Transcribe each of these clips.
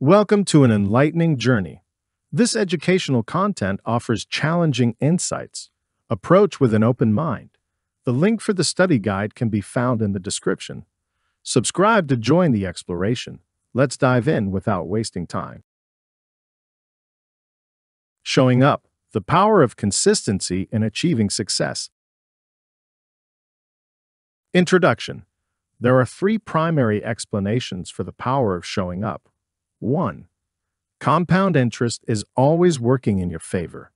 Welcome to an enlightening journey. This educational content offers challenging insights. Approach with an open mind. The link for the study guide can be found in the description. Subscribe to join the exploration. Let's dive in without wasting time. Showing up, the power of consistency in achieving success. Introduction. There are three primary explanations for the power of showing up. 1. Compound interest is always working in your favor.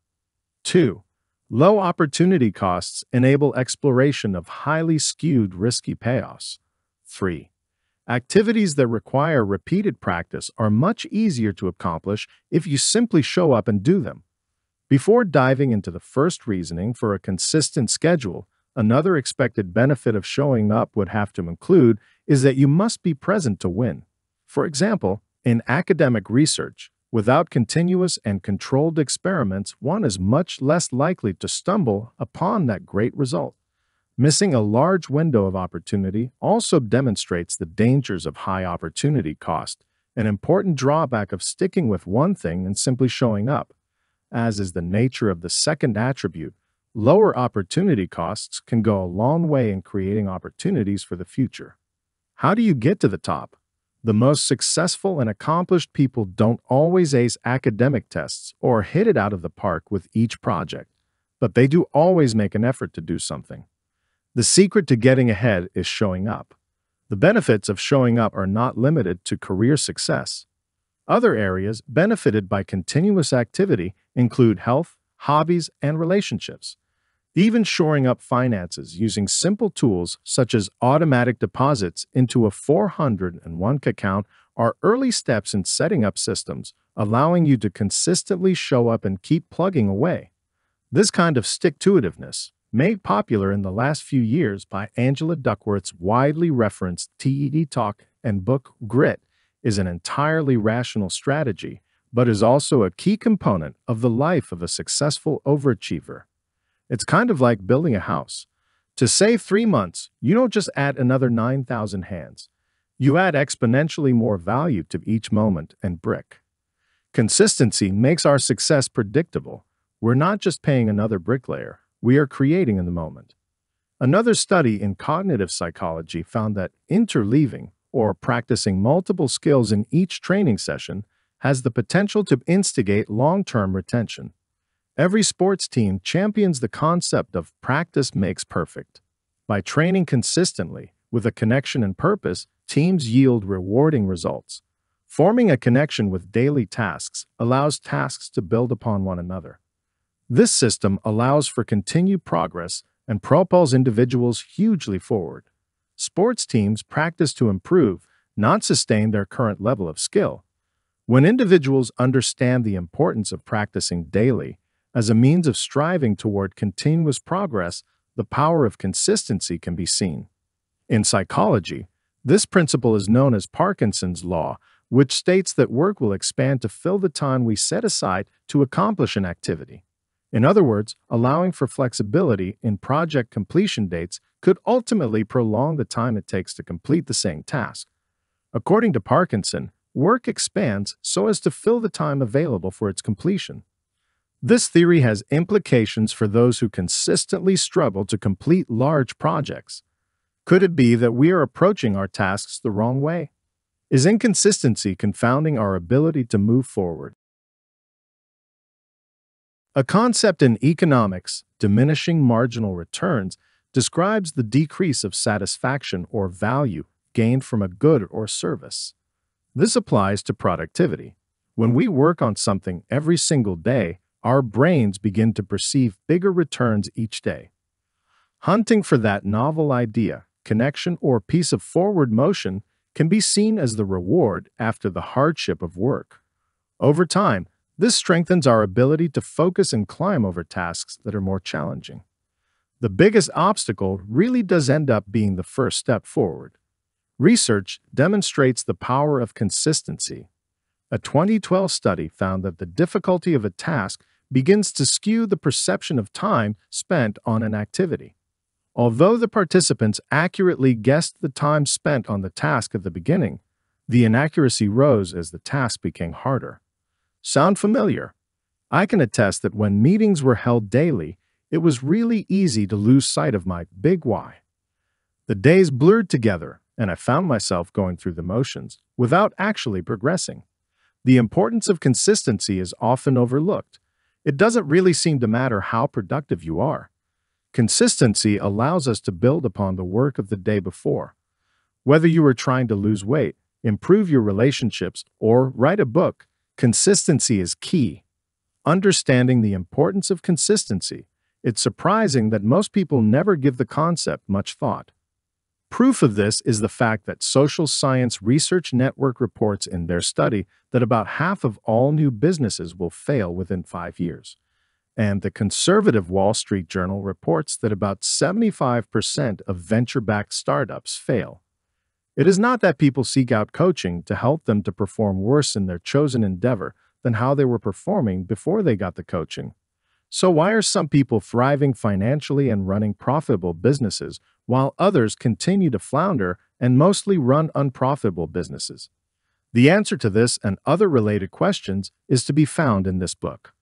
2. Low opportunity costs enable exploration of highly skewed risky payoffs. 3. Activities that require repeated practice are much easier to accomplish if you simply show up and do them. Before diving into the first reasoning for a consistent schedule, another expected benefit of showing up would have to include is that you must be present to win. For example, in academic research, without continuous and controlled experiments, one is much less likely to stumble upon that great result. Missing a large window of opportunity also demonstrates the dangers of high opportunity cost, an important drawback of sticking with one thing and simply showing up. As is the nature of the second attribute, lower opportunity costs can go a long way in creating opportunities for the future. How do you get to the top? The most successful and accomplished people don't always ace academic tests or hit it out of the park with each project, but they do always make an effort to do something. The secret to getting ahead is showing up. The benefits of showing up are not limited to career success. Other areas benefited by continuous activity include health, hobbies, and relationships. Even shoring up finances using simple tools such as automatic deposits into a 401k account are early steps in setting up systems, allowing you to consistently show up and keep plugging away. This kind of stick-to-itiveness, made popular in the last few years by Angela Duckworth's widely referenced TED Talk and book Grit, is an entirely rational strategy, but is also a key component of the life of a successful overachiever. It's kind of like building a house. To save 3 months, you don't just add another 9,000 hands. You add exponentially more value to each moment and brick. Consistency makes our success predictable. We're not just paying another bricklayer, we are creating in the moment. Another study in cognitive psychology found that interleaving, or practicing multiple skills in each training session, has the potential to instigate long-term retention. Every sports team champions the concept of practice makes perfect. By training consistently, with a connection and purpose, teams yield rewarding results. Forming a connection with daily tasks allows tasks to build upon one another. This system allows for continued progress and propels individuals hugely forward. Sports teams practice to improve, not sustain their current level of skill. When individuals understand the importance of practicing daily, as a means of striving toward continuous progress, the power of consistency can be seen. In psychology, this principle is known as Parkinson's law, which states that work will expand to fill the time we set aside to accomplish an activity. In other words, allowing for flexibility in project completion dates could ultimately prolong the time it takes to complete the same task. According to Parkinson, work expands so as to fill the time available for its completion. This theory has implications for those who consistently struggle to complete large projects. Could it be that we are approaching our tasks the wrong way? Is inconsistency confounding our ability to move forward? A concept in economics, diminishing marginal returns, describes the decrease of satisfaction or value gained from a good or service. This applies to productivity. When we work on something every single day, our brains begin to perceive bigger returns each day. Hunting for that novel idea, connection, or piece of forward motion can be seen as the reward after the hardship of work. Over time, this strengthens our ability to focus and climb over tasks that are more challenging. The biggest obstacle really does end up being the first step forward. Research demonstrates the power of consistency. A 2012 study found that the difficulty of a task begins to skew the perception of time spent on an activity. Although the participants accurately guessed the time spent on the task at the beginning, The inaccuracy rose as the task became harder. Sound familiar? I can attest that when meetings were held daily, it was really easy to lose sight of my big why. The days blurred together, and I found myself going through the motions without actually progressing. The importance of consistency is often overlooked. It doesn't really seem to matter how productive you are. Consistency allows us to build upon the work of the day before. Whether you are trying to lose weight, improve your relationships, or write a book, consistency is key. Understanding the importance of consistency, it's surprising that most people never give the concept much thought. Proof of this is the fact that Social Science Research Network reports in their study that about half of all new businesses will fail within 5 years. And the conservative Wall Street Journal reports that about 75% of venture-backed startups fail. It is not that people seek out coaching to help them to perform worse in their chosen endeavor than how they were performing before they got the coaching. So why are some people thriving financially and running profitable businesses while others continue to flounder and mostly run unprofitable businesses? The answer to this and other related questions is to be found in this book.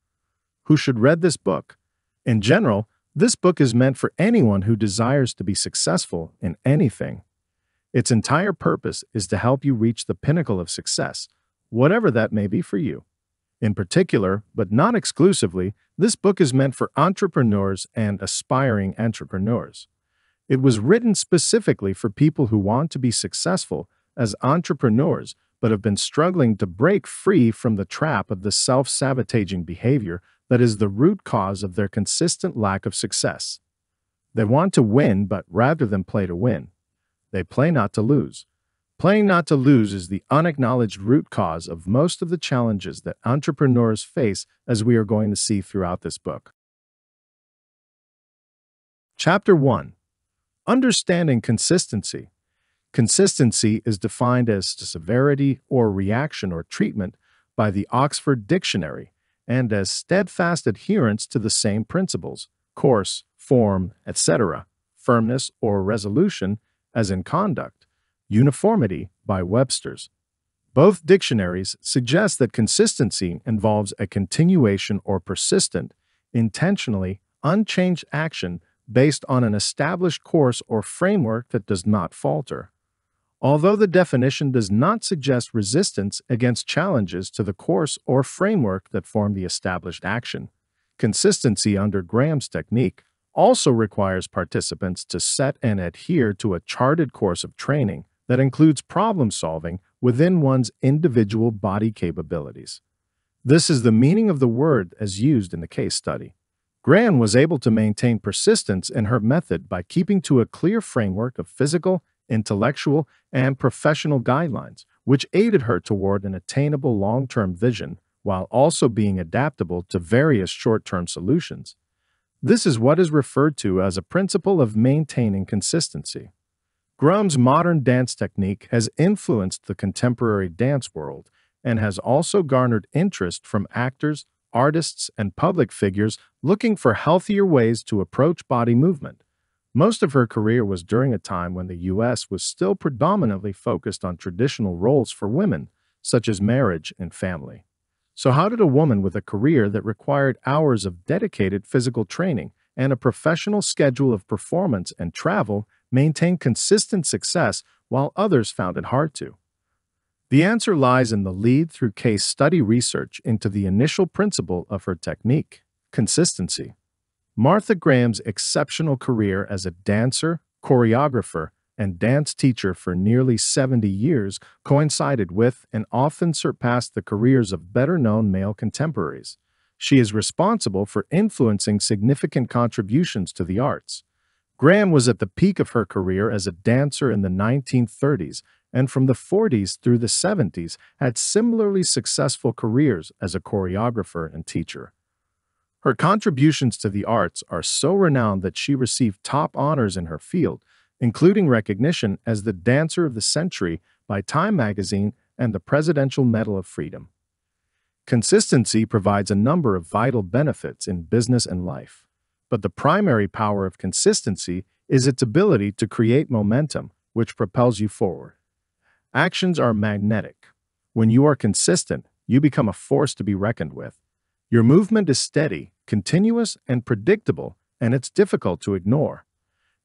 Who should read this book? In general, this book is meant for anyone who desires to be successful in anything. Its entire purpose is to help you reach the pinnacle of success, whatever that may be for you. In particular, but not exclusively, this book is meant for entrepreneurs and aspiring entrepreneurs. It was written specifically for people who want to be successful as entrepreneurs but have been struggling to break free from the trap of the self-sabotaging behavior that is the root cause of their consistent lack of success. They want to win, but rather than play to win, they play not to lose. Playing not to lose is the unacknowledged root cause of most of the challenges that entrepreneurs face, as we are going to see throughout this book. Chapter 1. Understanding consistency. Consistency is defined as severity or reaction or treatment by the Oxford Dictionary and as steadfast adherence to the same principles, course, form, etc., firmness or resolution, as in conduct. Uniformity by Webster's. Both dictionaries suggest that consistency involves a continuation or persistent, intentionally unchanged action based on an established course or framework that does not falter. Although the definition does not suggest resistance against challenges to the course or framework that form the established action, consistency under Graham's technique also requires participants to set and adhere to a charted course of training that includes problem solving within one's individual body capabilities. This is the meaning of the word as used in the case study. Graham was able to maintain persistence in her method by keeping to a clear framework of physical, intellectual, and professional guidelines, which aided her toward an attainable long-term vision while also being adaptable to various short-term solutions. This is what is referred to as a principle of maintaining consistency. Graham's modern dance technique has influenced the contemporary dance world and has also garnered interest from actors, artists, and public figures looking for healthier ways to approach body movement. Most of her career was during a time when the U.S. was still predominantly focused on traditional roles for women, such as marriage and family. So how did a woman with a career that required hours of dedicated physical training and a professional schedule of performance and travel maintain consistent success while others found it hard to? The answer lies in the lead through case study research into the initial principle of her technique, consistency. Martha Graham's exceptional career as a dancer, choreographer, and dance teacher for nearly 70 years coincided with and often surpassed the careers of better-known male contemporaries. She is responsible for influencing significant contributions to the arts. Graham was at the peak of her career as a dancer in the 1930s, and from the 40s through the 70s had similarly successful careers as a choreographer and teacher. Her contributions to the arts are so renowned that she received top honors in her field, including recognition as the Dancer of the Century by Time magazine and the Presidential Medal of Freedom. Consistency provides a number of vital benefits in business and life, but the primary power of consistency is its ability to create momentum, which propels you forward. Actions are magnetic. When you are consistent, you become a force to be reckoned with. Your movement is steady, continuous, and predictable, and it's difficult to ignore.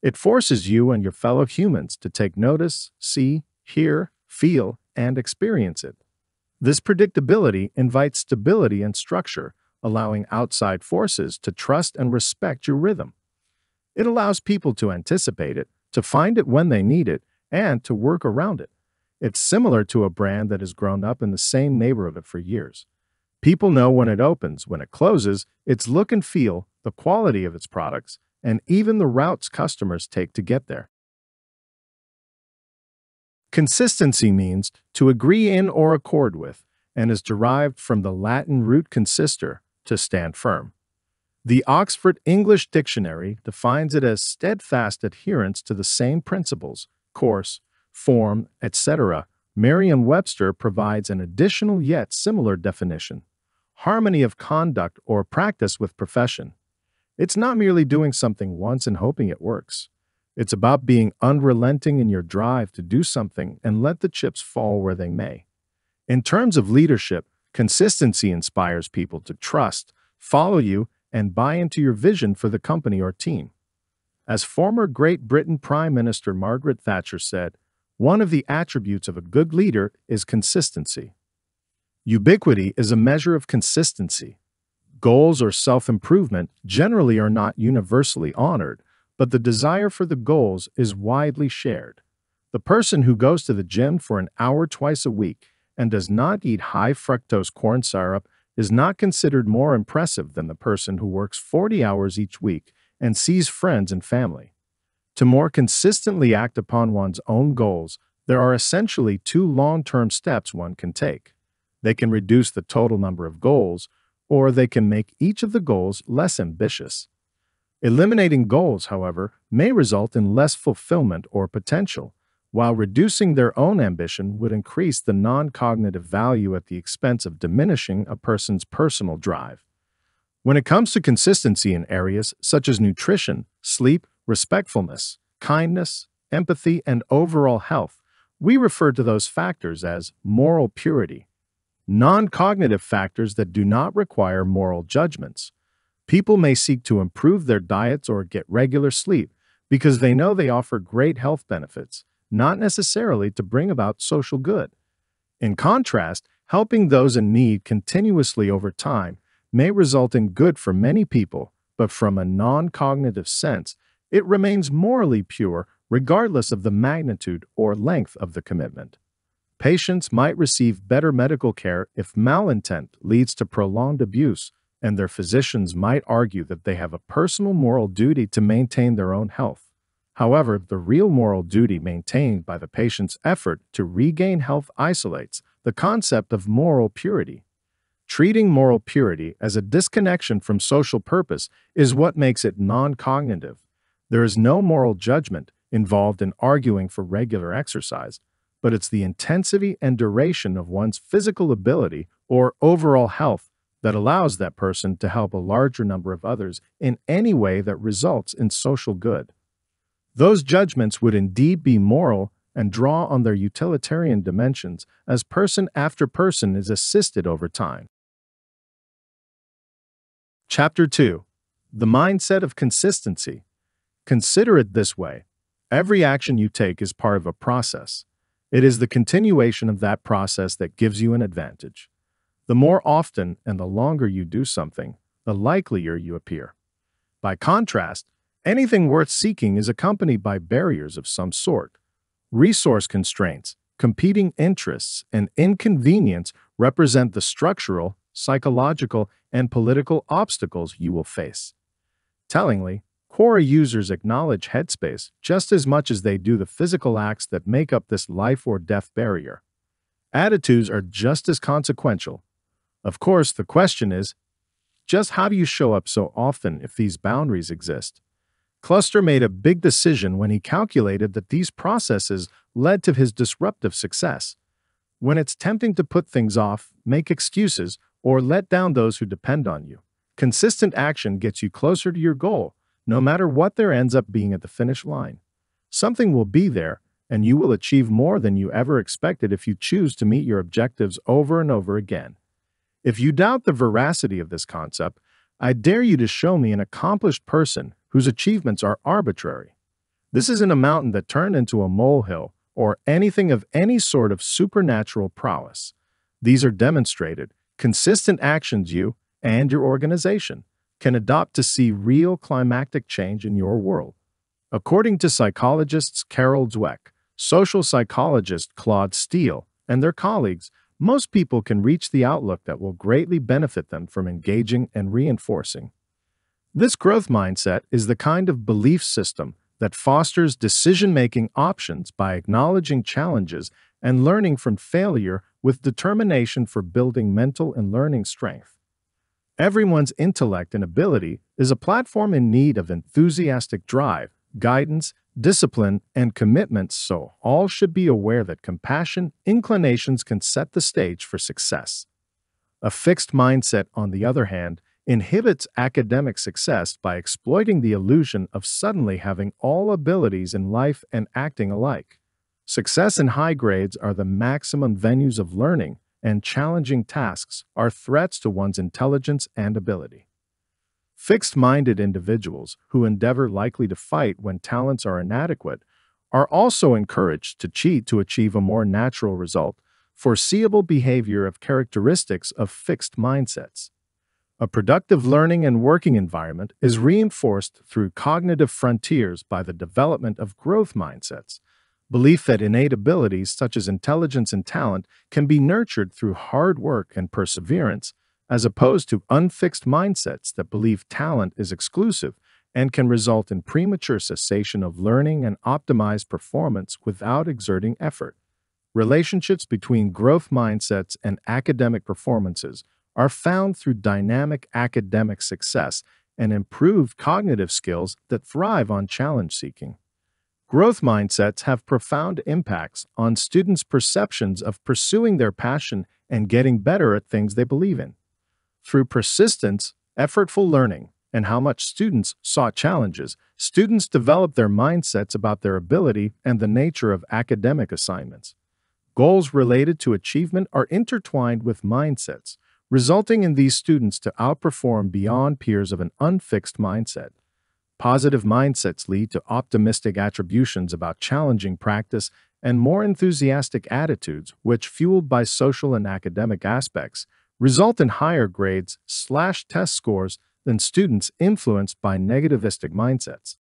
It forces you and your fellow humans to take notice, see, hear, feel, and experience it. This predictability invites stability and structure, allowing outside forces to trust and respect your rhythm. It allows people to anticipate it, to find it when they need it, and to work around it. It's similar to a brand that has grown up in the same neighborhood for years. People know when it opens, when it closes, its look and feel, the quality of its products, and even the routes customers take to get there. Consistency means to agree in or accord with, and is derived from the Latin root consister, to stand firm. The Oxford English Dictionary defines it as steadfast adherence to the same principles, course, form, etc. Merriam-Webster provides an additional yet similar definition: harmony of conduct or practice with profession. It's not merely doing something once and hoping it works. It's about being unrelenting in your drive to do something and let the chips fall where they may. In terms of leadership, consistency inspires people to trust, follow you, and buy into your vision for the company or team. As former Great Britain Prime Minister Margaret Thatcher said, one of the attributes of a good leader is consistency. Ubiquity is a measure of consistency. Goals or self-improvement generally are not universally honored, but the desire for the goals is widely shared. The person who goes to the gym for an hour twice a week and does not eat high fructose corn syrup is not considered more impressive than the person who works 40 hours each week and sees friends and family. To more consistently act upon one's own goals, there are essentially two long-term steps one can take. They can reduce the total number of goals, or they can make each of the goals less ambitious. Eliminating goals, however, may result in less fulfillment or potential, while reducing their own ambition would increase the non-cognitive value at the expense of diminishing a person's personal drive. When it comes to consistency in areas such as nutrition, sleep, respectfulness, kindness, empathy, and overall health, we refer to those factors as moral purity. Non-cognitive factors that do not require moral judgments. People may seek to improve their diets or get regular sleep because they know they offer great health benefits, not necessarily to bring about social good. In contrast, helping those in need continuously over time may result in good for many people, but from a non-cognitive sense, it remains morally pure regardless of the magnitude or length of the commitment. Patients might receive better medical care if malintent leads to prolonged abuse, and their physicians might argue that they have a personal moral duty to maintain their own health. However, the real moral duty maintained by the patient's effort to regain health isolates the concept of moral purity. Treating moral purity as a disconnection from social purpose is what makes it non-cognitive. There is no moral judgment involved in arguing for regular exercise, but it's the intensity and duration of one's physical ability or overall health that allows that person to help a larger number of others in any way that results in social good. Those judgments would indeed be moral and draw on their utilitarian dimensions as person after person is assisted over time. Chapter 2. The Mindset of Consistency. Consider it this way. Every action you take is part of a process. It is the continuation of that process that gives you an advantage. The more often and the longer you do something, the likelier you appear. By contrast, anything worth seeking is accompanied by barriers of some sort. Resource constraints, competing interests, and inconvenience represent the structural, psychological, and political obstacles you will face. Tellingly, Quora users acknowledge headspace just as much as they do the physical acts that make up this life or death barrier. Attitudes are just as consequential. Of course, the question is, just how do you show up so often if these boundaries exist? Cluster made a big decision when he calculated that these processes led to his disruptive success. When it's tempting to put things off, make excuses, or let down those who depend on you, consistent action gets you closer to your goal, no matter what there ends up being at the finish line. Something will be there, and you will achieve more than you ever expected if you choose to meet your objectives over and over again. If you doubt the veracity of this concept, I dare you to show me an accomplished person whose achievements are arbitrary. This isn't a mountain that turned into a molehill or anything of any sort of supernatural prowess. These are demonstrated, consistent actions you and your organization can adopt to see real climactic change in your world. According to psychologists Carol Dweck, social psychologist Claude Steele, and their colleagues, most people can reach the outlook that will greatly benefit them from engaging and reinforcing. This growth mindset is the kind of belief system that fosters decision-making options by acknowledging challenges and learning from failure with determination for building mental and learning strength. Everyone's intellect and ability is a platform in need of enthusiastic drive, guidance, discipline, and commitment, so all should be aware that compassion, inclinations can set the stage for success. A fixed mindset, on the other hand, inhibits academic success by exploiting the illusion of suddenly having all abilities in life and acting alike. Success and high grades are the maximum venues of learning, and challenging tasks are threats to one's intelligence and ability. Fixed-minded individuals who endeavor likely to fight when talents are inadequate are also encouraged to cheat to achieve a more natural result, foreseeable behavior of characteristics of fixed mindsets. A productive learning and working environment is reinforced through cognitive frontiers by the development of growth mindsets, belief that innate abilities such as intelligence and talent can be nurtured through hard work and perseverance, as opposed to unfixed mindsets that believe talent is exclusive and can result in premature cessation of learning and optimized performance without exerting effort. Relationships between growth mindsets and academic performances are found through dynamic academic success and improved cognitive skills that thrive on challenge seeking. Growth mindsets have profound impacts on students' perceptions of pursuing their passion and getting better at things they believe in. Through persistence, effortful learning, and how much students sought challenges, students develop their mindsets about their ability and the nature of academic assignments. Goals related to achievement are intertwined with mindsets, resulting in these students to outperform beyond peers of an unfixed mindset. Positive mindsets lead to optimistic attributions about challenging practice and more enthusiastic attitudes, which, fueled by social and academic aspects, result in higher grades/test scores than students influenced by negativistic mindsets.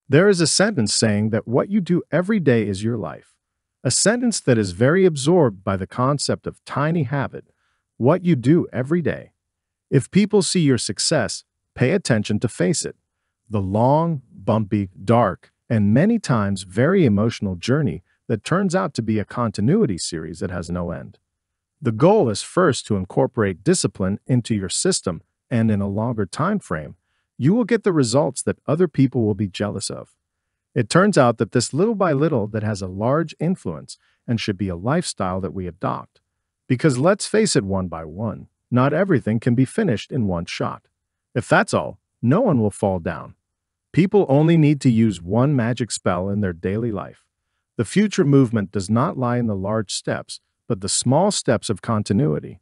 There is a sentence saying that what you do every day is your life. A sentence that is very absorbed by the concept of tiny habit, what you do every day. If people see your success, pay attention to face it. The long, bumpy, dark, and many times very emotional journey that turns out to be a continuity series that has no end. The goal is first to incorporate discipline into your system, and in a longer time frame, you will get the results that other people will be jealous of. It turns out that this little by little that has a large influence and should be a lifestyle that we adopt. Because let's face it, one by one, not everything can be finished in one shot. If that's all, no one will fall down. People only need to use one magic spell in their daily life. The future movement does not lie in the large steps, but the small steps of continuity.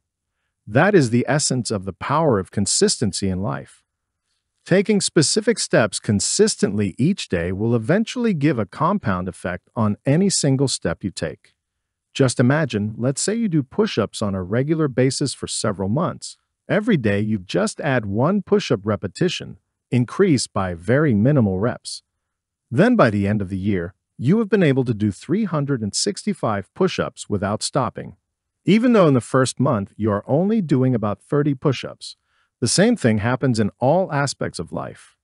That is the essence of the power of consistency in life. Taking specific steps consistently each day will eventually give a compound effect on any single step you take. Just imagine, let's say you do push-ups on a regular basis for several months. Every day you just add one push-up repetition, increased by very minimal reps. Then by the end of the year, you have been able to do 365 push-ups without stopping. Even though in the first month you are only doing about 30 push-ups, the same thing happens in all aspects of life.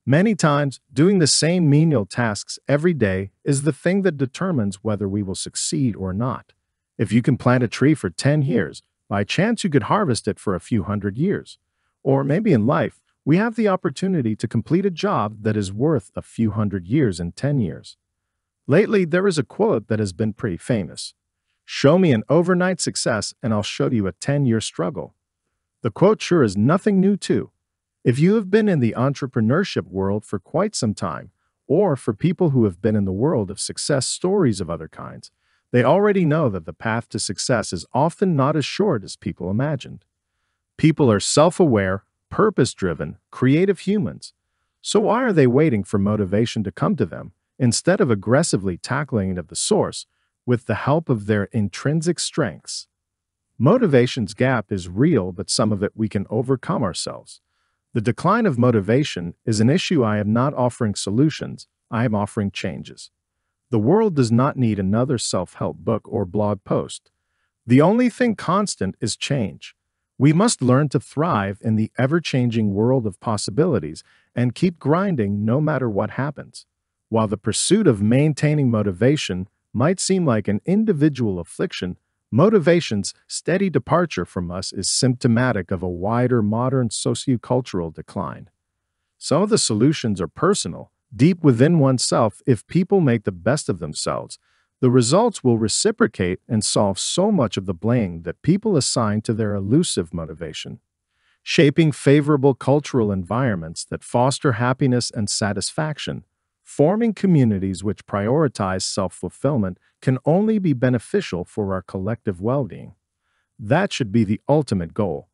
Many times, doing the same menial tasks every day is the thing that determines whether we will succeed or not. If you can plant a tree for 10 years, by chance you could harvest it for a few hundred years. Or maybe in life, we have the opportunity to complete a job that is worth a few hundred years in 10 years. Lately, there is a quote that has been pretty famous. Show me an overnight success and I'll show you a 10-year struggle. The quote sure is nothing new too. If you have been in the entrepreneurship world for quite some time, or for people who have been in the world of success stories of other kinds. They already know that the path to success is often not as short as people imagined. People are self-aware, purpose-driven, creative humans. So why are they waiting for motivation to come to them, instead of aggressively tackling it at the source with the help of their intrinsic strengths? Motivation's gap is real, but some of it we can overcome ourselves. The decline of motivation is an issue. I am not offering solutions, I am offering changes. The world does not need another self-help book or blog post. The only thing constant is change. We must learn to thrive in the ever-changing world of possibilities and keep grinding no matter what happens. While the pursuit of maintaining motivation might seem like an individual affliction, motivation's steady departure from us is symptomatic of a wider modern sociocultural decline. Some of the solutions are personal, deep within oneself. If people make the best of themselves, the results will reciprocate and solve so much of the blame that people assign to their elusive motivation. Shaping favorable cultural environments that foster happiness and satisfaction, forming communities which prioritize self-fulfillment can only be beneficial for our collective well-being. That should be the ultimate goal.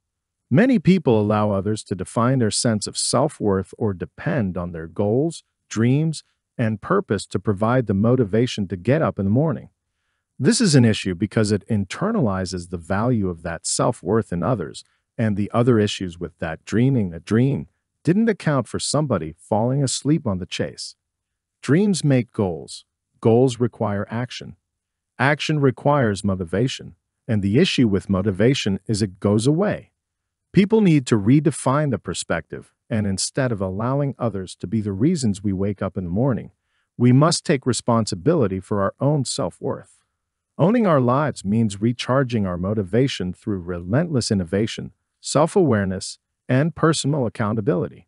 Many people allow others to define their sense of self-worth or depend on their goals, dreams, and purpose to provide the motivation to get up in the morning. This is an issue because it internalizes the value of that self-worth in others, and the other issues with that dreaming a dream didn't account for somebody falling asleep on the chase. Dreams make goals. Goals require action. Action requires motivation, and the issue with motivation is it goes away. People need to redefine the perspective, and instead of allowing others to be the reasons we wake up in the morning, we must take responsibility for our own self-worth. Owning our lives means recharging our motivation through relentless innovation, self-awareness, and personal accountability.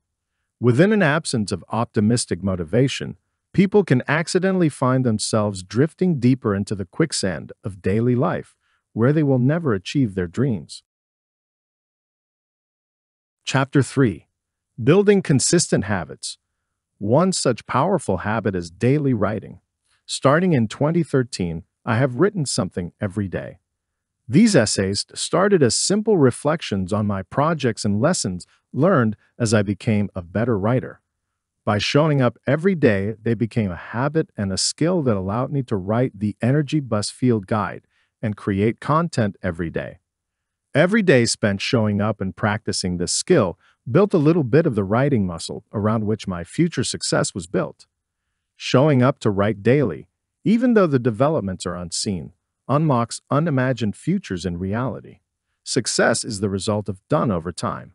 Within an absence of optimistic motivation, people can accidentally find themselves drifting deeper into the quicksand of daily life, where they will never achieve their dreams. Chapter 3. Building Consistent Habits. One such powerful habit is daily writing. Starting in 2013, I have written something every day. These essays started as simple reflections on my projects and lessons learned as I became a better writer. By showing up every day, they became a habit and a skill that allowed me to write the Energy Bus Field Guide and create content every day. Every day spent showing up and practicing this skill built a little bit of the writing muscle around which my future success was built. Showing up to write daily, even though the developments are unseen, unlocks unimagined futures in reality. Success is the result of done over time.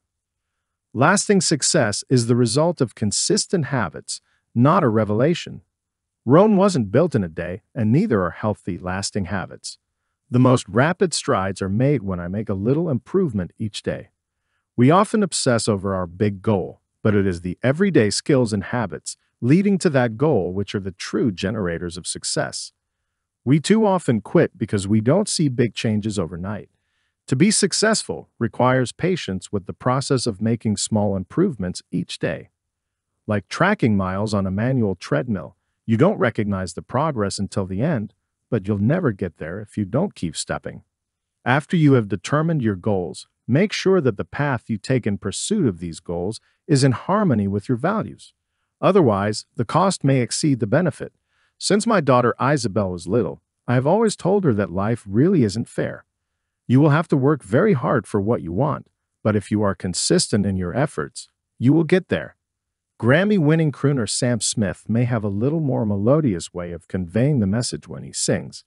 Lasting success is the result of consistent habits, not a revelation. Rome wasn't built in a day, and neither are healthy, lasting habits. The most rapid strides are made when I make a little improvement each day. We often obsess over our big goal, but it is the everyday skills and habits leading to that goal which are the true generators of success. We too often quit because we don't see big changes overnight. To be successful requires patience with the process of making small improvements each day. Like tracking miles on a manual treadmill, you don't recognize the progress until the end, but you'll never get there if you don't keep stepping. After you have determined your goals, make sure that the path you take in pursuit of these goals is in harmony with your values. Otherwise, the cost may exceed the benefit. Since my daughter Isabel was little, I have always told her that life really isn't fair. You will have to work very hard for what you want, but if you are consistent in your efforts, you will get there. Grammy-winning crooner Sam Smith may have a little more melodious way of conveying the message when he sings.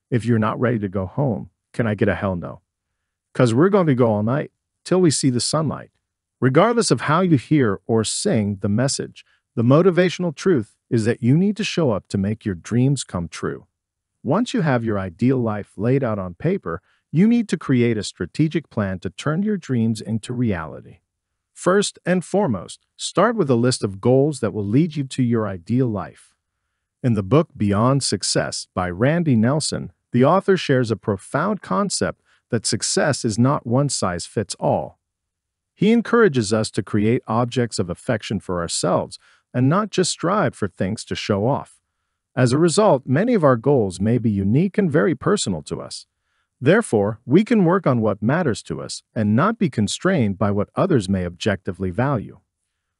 If you're not ready to go home, can I get a hell no? 'Cause we're going to go all night, till we see the sunlight. Regardless of how you hear or sing the message, the motivational truth is that you need to show up to make your dreams come true. Once you have your ideal life laid out on paper, you need to create a strategic plan to turn your dreams into reality. First and foremost, start with a list of goals that will lead you to your ideal life. In the book Beyond Success by Randy Nelson, the author shares a profound concept that success is not one size fits all. He encourages us to create objects of affection for ourselves, and not just strive for things to show off. As a result, many of our goals may be unique and very personal to us. Therefore, we can work on what matters to us and not be constrained by what others may objectively value.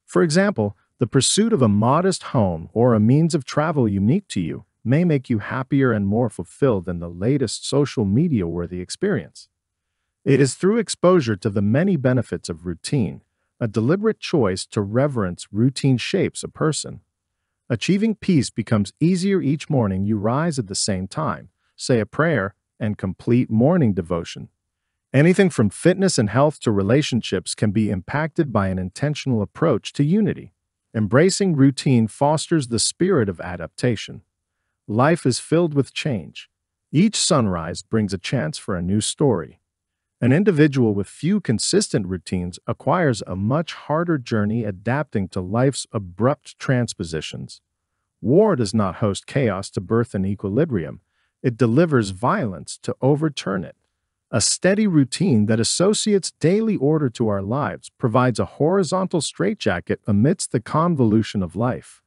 For example, the pursuit of a modest home or a means of travel unique to you may make you happier and more fulfilled than the latest social media-worthy experience. It is through exposure to the many benefits of routine, a deliberate choice to reverence routine shapes a person. Achieving peace becomes easier each morning you rise at the same time, say a prayer, and complete morning devotion. Anything from fitness and health to relationships can be impacted by an intentional approach to unity. Embracing routine fosters the spirit of adaptation. Life is filled with change. Each sunrise brings a chance for a new story. An individual with few consistent routines acquires a much harder journey adapting to life's abrupt transpositions. War does not host chaos to birth an equilibrium. It delivers violence to overturn it. A steady routine that associates daily order to our lives provides a horizontal straitjacket amidst the convolution of life.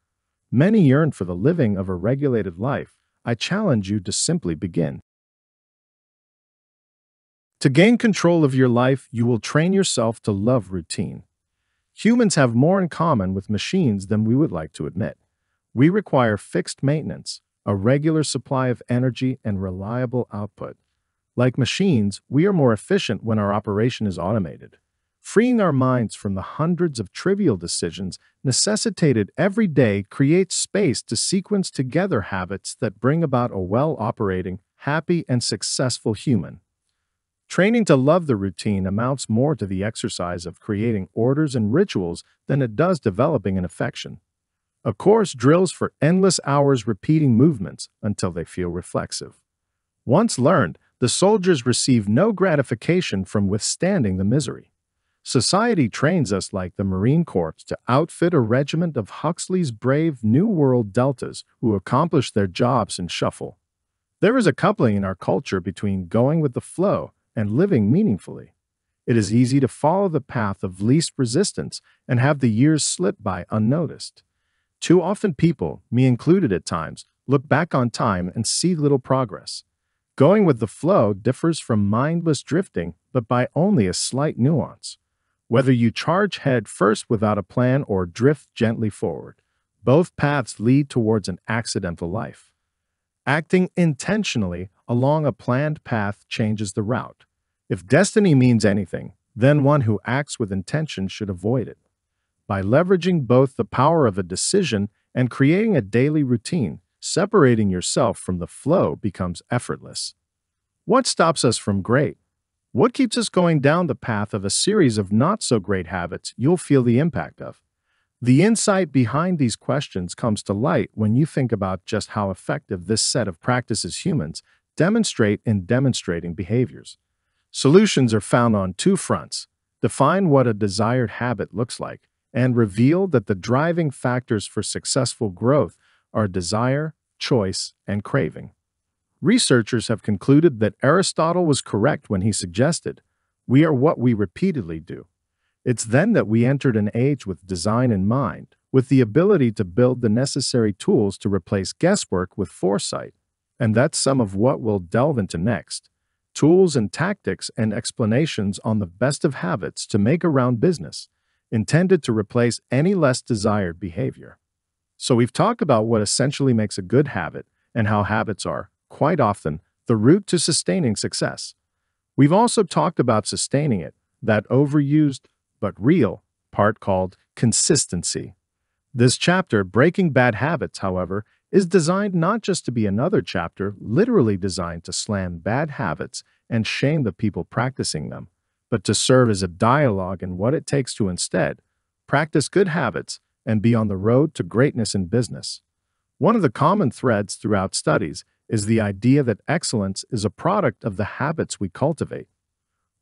Many yearn for the living of a regulated life. I challenge you to simply begin. To gain control of your life, you will train yourself to love routine. Humans have more in common with machines than we would like to admit. We require fixed maintenance, a regular supply of energy, and reliable output. Like machines, we are more efficient when our operation is automated. Freeing our minds from the hundreds of trivial decisions necessitated every day creates space to sequence together habits that bring about a well-operating, happy, and successful human. Training to love the routine amounts more to the exercise of creating orders and rituals than it does developing an affection. A course drills for endless hours repeating movements until they feel reflexive. Once learned, the soldiers receive no gratification from withstanding the misery. Society trains us like the Marine Corps to outfit a regiment of Huxley's brave New World Deltas who accomplish their jobs in shuffle. There is a coupling in our culture between going with the flow and living meaningfully. It is easy to follow the path of least resistance and have the years slip by unnoticed. Too often people, me included at times, look back on time and see little progress. Going with the flow differs from mindless drifting, but by only a slight nuance. Whether you charge head first without a plan or drift gently forward, both paths lead towards an accidental life. Acting intentionally along a planned path changes the route. If destiny means anything, then one who acts with intention should avoid it. By leveraging both the power of a decision and creating a daily routine, separating yourself from the flow becomes effortless. What stops us from great? What keeps us going down the path of a series of not-so-great habits you'll feel the impact of? The insight behind these questions comes to light when you think about just how effective this set of practices humans demonstrate in demonstrating behaviors. Solutions are found on two fronts: define what a desired habit looks like, and reveal that the driving factors for successful growth are desire, choice, and craving. Researchers have concluded that Aristotle was correct when he suggested, "We are what we repeatedly do." It's then that we entered an age with design in mind, with the ability to build the necessary tools to replace guesswork with foresight. And that's some of what we'll delve into next: tools and tactics and explanations on the best of habits to make around business, intended to replace any less desired behavior. So we've talked about what essentially makes a good habit and how habits are, quite often, the route to sustaining success. We've also talked about sustaining it, that overused but real part called consistency. This chapter, Breaking Bad Habits, however, is designed not just to be another chapter literally designed to slam bad habits and shame the people practicing them, but to serve as a dialogue in what it takes to instead practice good habits and be on the road to greatness in business. One of the common threads throughout studies is the idea that excellence is a product of the habits we cultivate.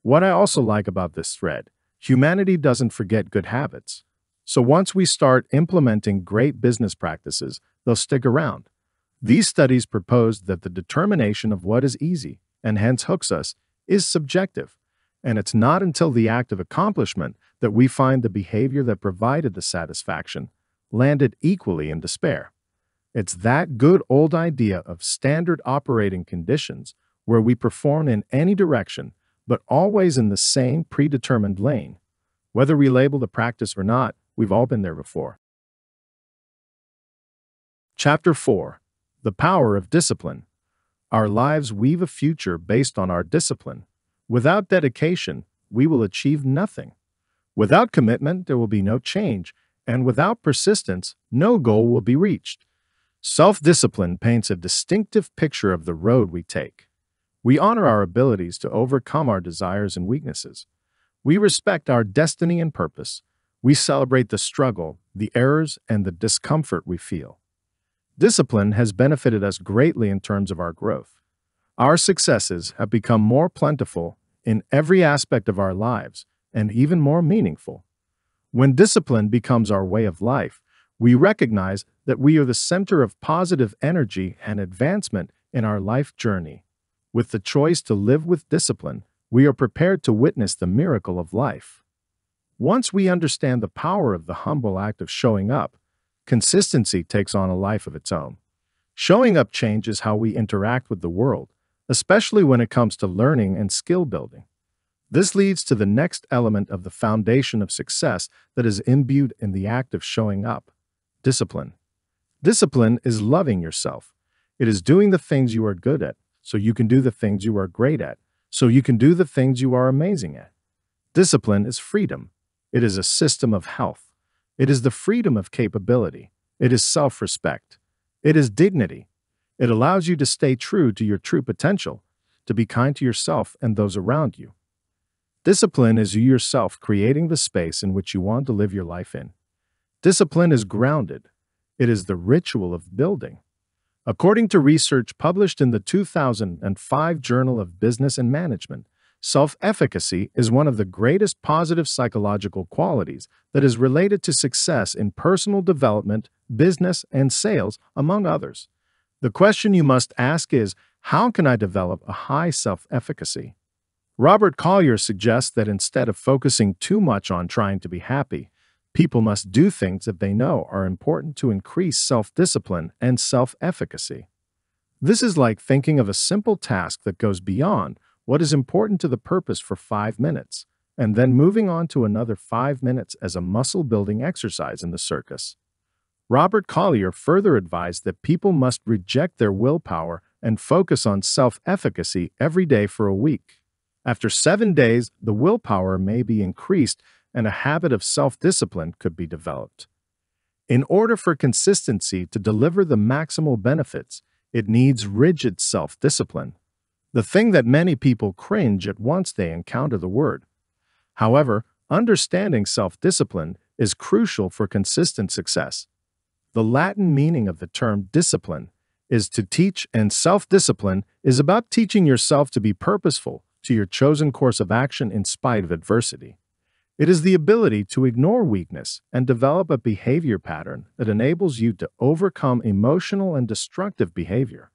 What I also like about this thread, humanity doesn't forget good habits. So once we start implementing great business practices, they'll stick around. These studies propose that the determination of what is easy, and hence hooks us, is subjective, and it's not until the act of accomplishment that we find the behavior that provided the satisfaction, landed equally in despair. It's that good old idea of standard operating conditions where we perform in any direction, but always in the same predetermined lane. Whether we label the practice or not, we've all been there before. Chapter 4. The Power of Discipline. Our lives weave a future based on our discipline. Without dedication, we will achieve nothing. Without commitment, there will be no change, and without persistence, no goal will be reached. Self-discipline paints a distinctive picture of the road we take. We honor our abilities to overcome our desires and weaknesses. We respect our destiny and purpose. We celebrate the struggle, the errors, and the discomfort we feel. Discipline has benefited us greatly in terms of our growth. Our successes have become more plentiful in every aspect of our lives and even more meaningful. When discipline becomes our way of life, we recognize that we are the center of positive energy and advancement in our life journey. With the choice to live with discipline, we are prepared to witness the miracle of life. Once we understand the power of the humble act of showing up, consistency takes on a life of its own. Showing up changes how we interact with the world, especially when it comes to learning and skill building. This leads to the next element of the foundation of success that is imbued in the act of showing up: discipline. Discipline is loving yourself. It is doing the things you are good at, so you can do the things you are great at, so you can do the things you are amazing at. Discipline is freedom. It is a system of health. It is the freedom of capability. It is self-respect. It is dignity. It allows you to stay true to your true potential, to be kind to yourself and those around you. Discipline is you yourself creating the space in which you want to live your life in. Discipline is grounded. It is the ritual of building. According to research published in the 2005 Journal of Business and Management, self-efficacy is one of the greatest positive psychological qualities that is related to success in personal development, business, and sales, among others. The question you must ask is, how can I develop a high self-efficacy? Robert Collier suggests that instead of focusing too much on trying to be happy, people must do things that they know are important to increase self-discipline and self-efficacy. This is like thinking of a simple task that goes beyond what is important to the purpose for 5 minutes, and then moving on to another 5 minutes as a muscle-building exercise in the circus. Robert Collier further advised that people must reject their willpower and focus on self-efficacy every day for a week. After 7 days, the willpower may be increased and a habit of self-discipline could be developed. In order for consistency to deliver the maximal benefits, it needs rigid self-discipline, the thing that many people cringe at once they encounter the word. However, understanding self-discipline is crucial for consistent success. The Latin meaning of the term discipline is to teach, and self-discipline is about teaching yourself to be purposeful to your chosen course of action in spite of adversity. It is the ability to ignore weakness and develop a behavior pattern that enables you to overcome emotional and destructive behavior.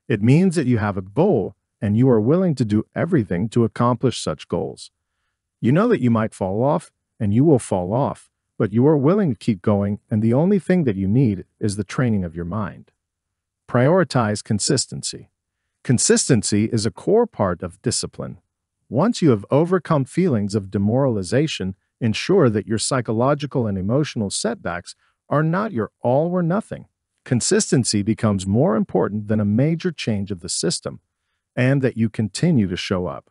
It means that you have a goal and you are willing to do everything to accomplish such goals. You know that you might fall off, and you will fall off, but you are willing to keep going, and the only thing that you need is the training of your mind. Prioritize consistency. Consistency is a core part of discipline. Once you have overcome feelings of demoralization, ensure that your psychological and emotional setbacks are not your all or nothing. Consistency becomes more important than a major change of the system, and that you continue to show up.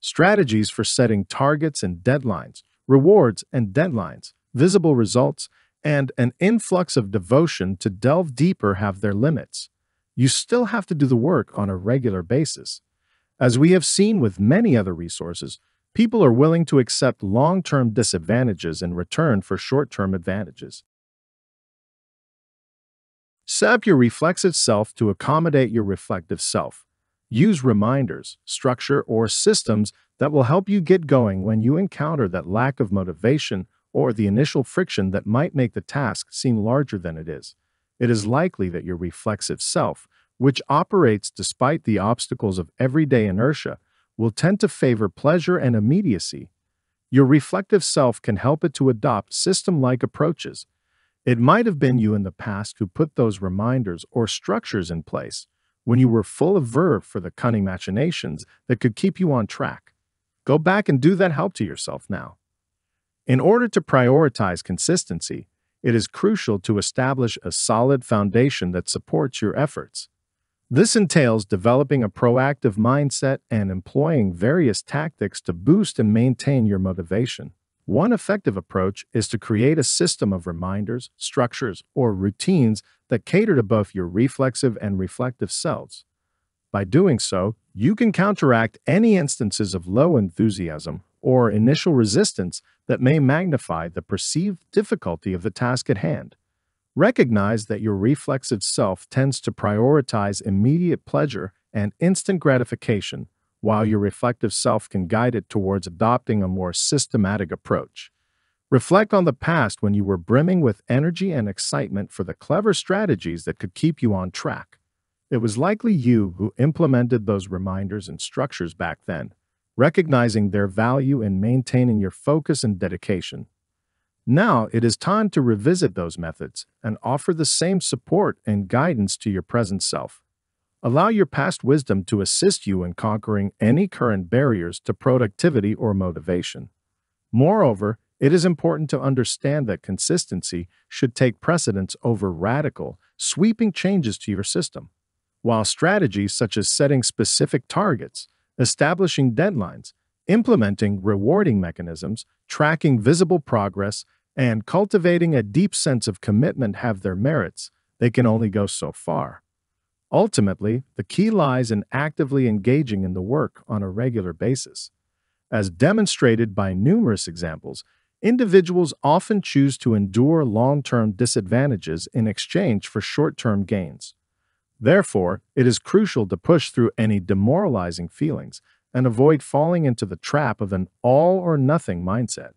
Strategies for setting targets and deadlines, rewards and deadlines, visible results, and an influx of devotion to delve deeper have their limits. You still have to do the work on a regular basis. As we have seen with many other resources, people are willing to accept long-term disadvantages in return for short-term advantages. Set up your reflexive self to accommodate your reflective self. Use reminders, structure, or systems that will help you get going when you encounter that lack of motivation or the initial friction that might make the task seem larger than it is. It is likely that your reflexive self, which operates despite the obstacles of everyday inertia, will tend to favor pleasure and immediacy. Your reflective self can help it to adopt system-like approaches. It might have been you in the past who put those reminders or structures in place when you were full of verve for the cunning machinations that could keep you on track. Go back and do that help to yourself now. In order to prioritize consistency, it is crucial to establish a solid foundation that supports your efforts. This entails developing a proactive mindset and employing various tactics to boost and maintain your motivation. One effective approach is to create a system of reminders, structures, or routines that cater to both your reflexive and reflective selves. By doing so, you can counteract any instances of low enthusiasm or initial resistance that may magnify the perceived difficulty of the task at hand. Recognize that your reflexive self tends to prioritize immediate pleasure and instant gratification, while your reflective self can guide it towards adopting a more systematic approach. Reflect on the past when you were brimming with energy and excitement for the clever strategies that could keep you on track. It was likely you who implemented those reminders and structures back then, recognizing their value in maintaining your focus and dedication. Now it is time to revisit those methods and offer the same support and guidance to your present self. Allow your past wisdom to assist you in conquering any current barriers to productivity or motivation. Moreover, it is important to understand that consistency should take precedence over radical, sweeping changes to your system. While strategies such as setting specific targets, establishing deadlines, implementing rewarding mechanisms, tracking visible progress, and cultivating a deep sense of commitment have their merits, they can only go so far. Ultimately, the key lies in actively engaging in the work on a regular basis. As demonstrated by numerous examples, individuals often choose to endure long-term disadvantages in exchange for short-term gains. Therefore, it is crucial to push through any demoralizing feelings and avoid falling into the trap of an all-or-nothing mindset.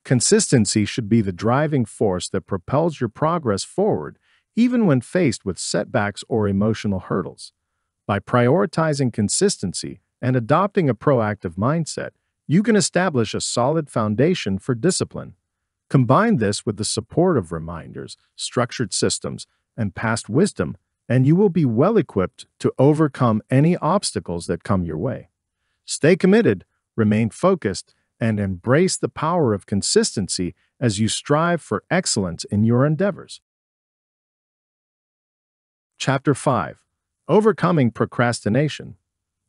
Consistency should be the driving force that propels your progress forward, even when faced with setbacks or emotional hurdles. By prioritizing consistency and adopting a proactive mindset, you can establish a solid foundation for discipline. Combine this with the support of reminders, structured systems, and past wisdom, and you will be well equipped to overcome any obstacles that come your way. Stay committed, remain focused, and embrace the power of consistency as you strive for excellence in your endeavors. Chapter 5. Overcoming Procrastination.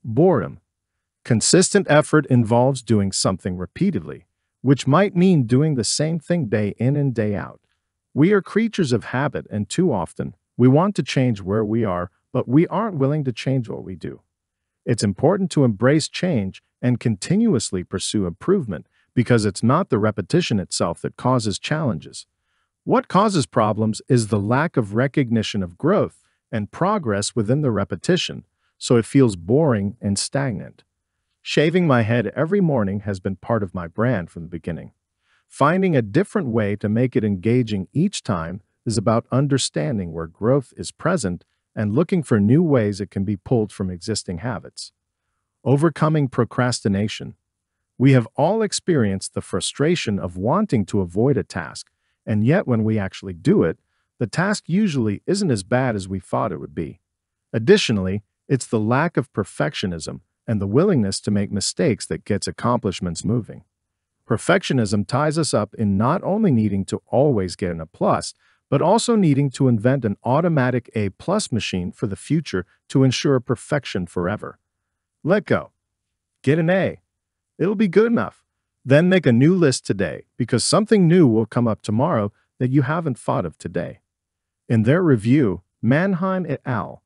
Boredom. Consistent effort involves doing something repeatedly, which might mean doing the same thing day in and day out. We are creatures of habit, and too often, we want to change where we are, but we aren't willing to change what we do. It's important to embrace change and continuously pursue improvement because it's not the repetition itself that causes challenges. What causes problems is the lack of recognition of growth and progress within the repetition, so it feels boring and stagnant. Shaving my head every morning has been part of my brand from the beginning. Finding a different way to make it engaging each time is about understanding where growth is present and looking for new ways it can be pulled from existing habits. Overcoming procrastination. We have all experienced the frustration of wanting to avoid a task, and yet when we actually do it, the task usually isn't as bad as we thought it would be. Additionally, it's the lack of perfectionism and the willingness to make mistakes that gets accomplishments moving. Perfectionism ties us up in not only needing to always get an A+, but also needing to invent an automatic A+ machine for the future to ensure perfection forever. Let go. Get an A. It'll be good enough. Then make a new list today, because something new will come up tomorrow that you haven't thought of today. In their review, Mannheim et al.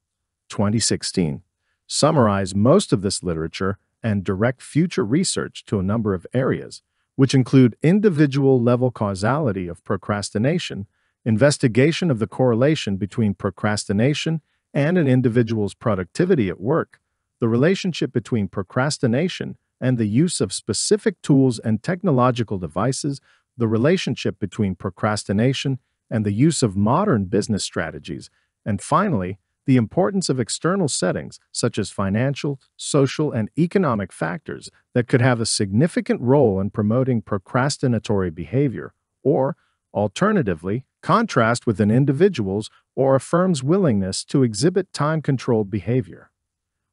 2016 summarize most of this literature and direct future research to a number of areas, which include individual-level causality of procrastination, investigation of the correlation between procrastination and an individual's productivity at work, the relationship between procrastination and the use of specific tools and technological devices, the relationship between procrastination and the use of modern business strategies, and finally, the importance of external settings such as financial, social, and economic factors that could have a significant role in promoting procrastinatory behavior, or Alternatively, contrast with an individual's or a firm's willingness to exhibit time-controlled behavior.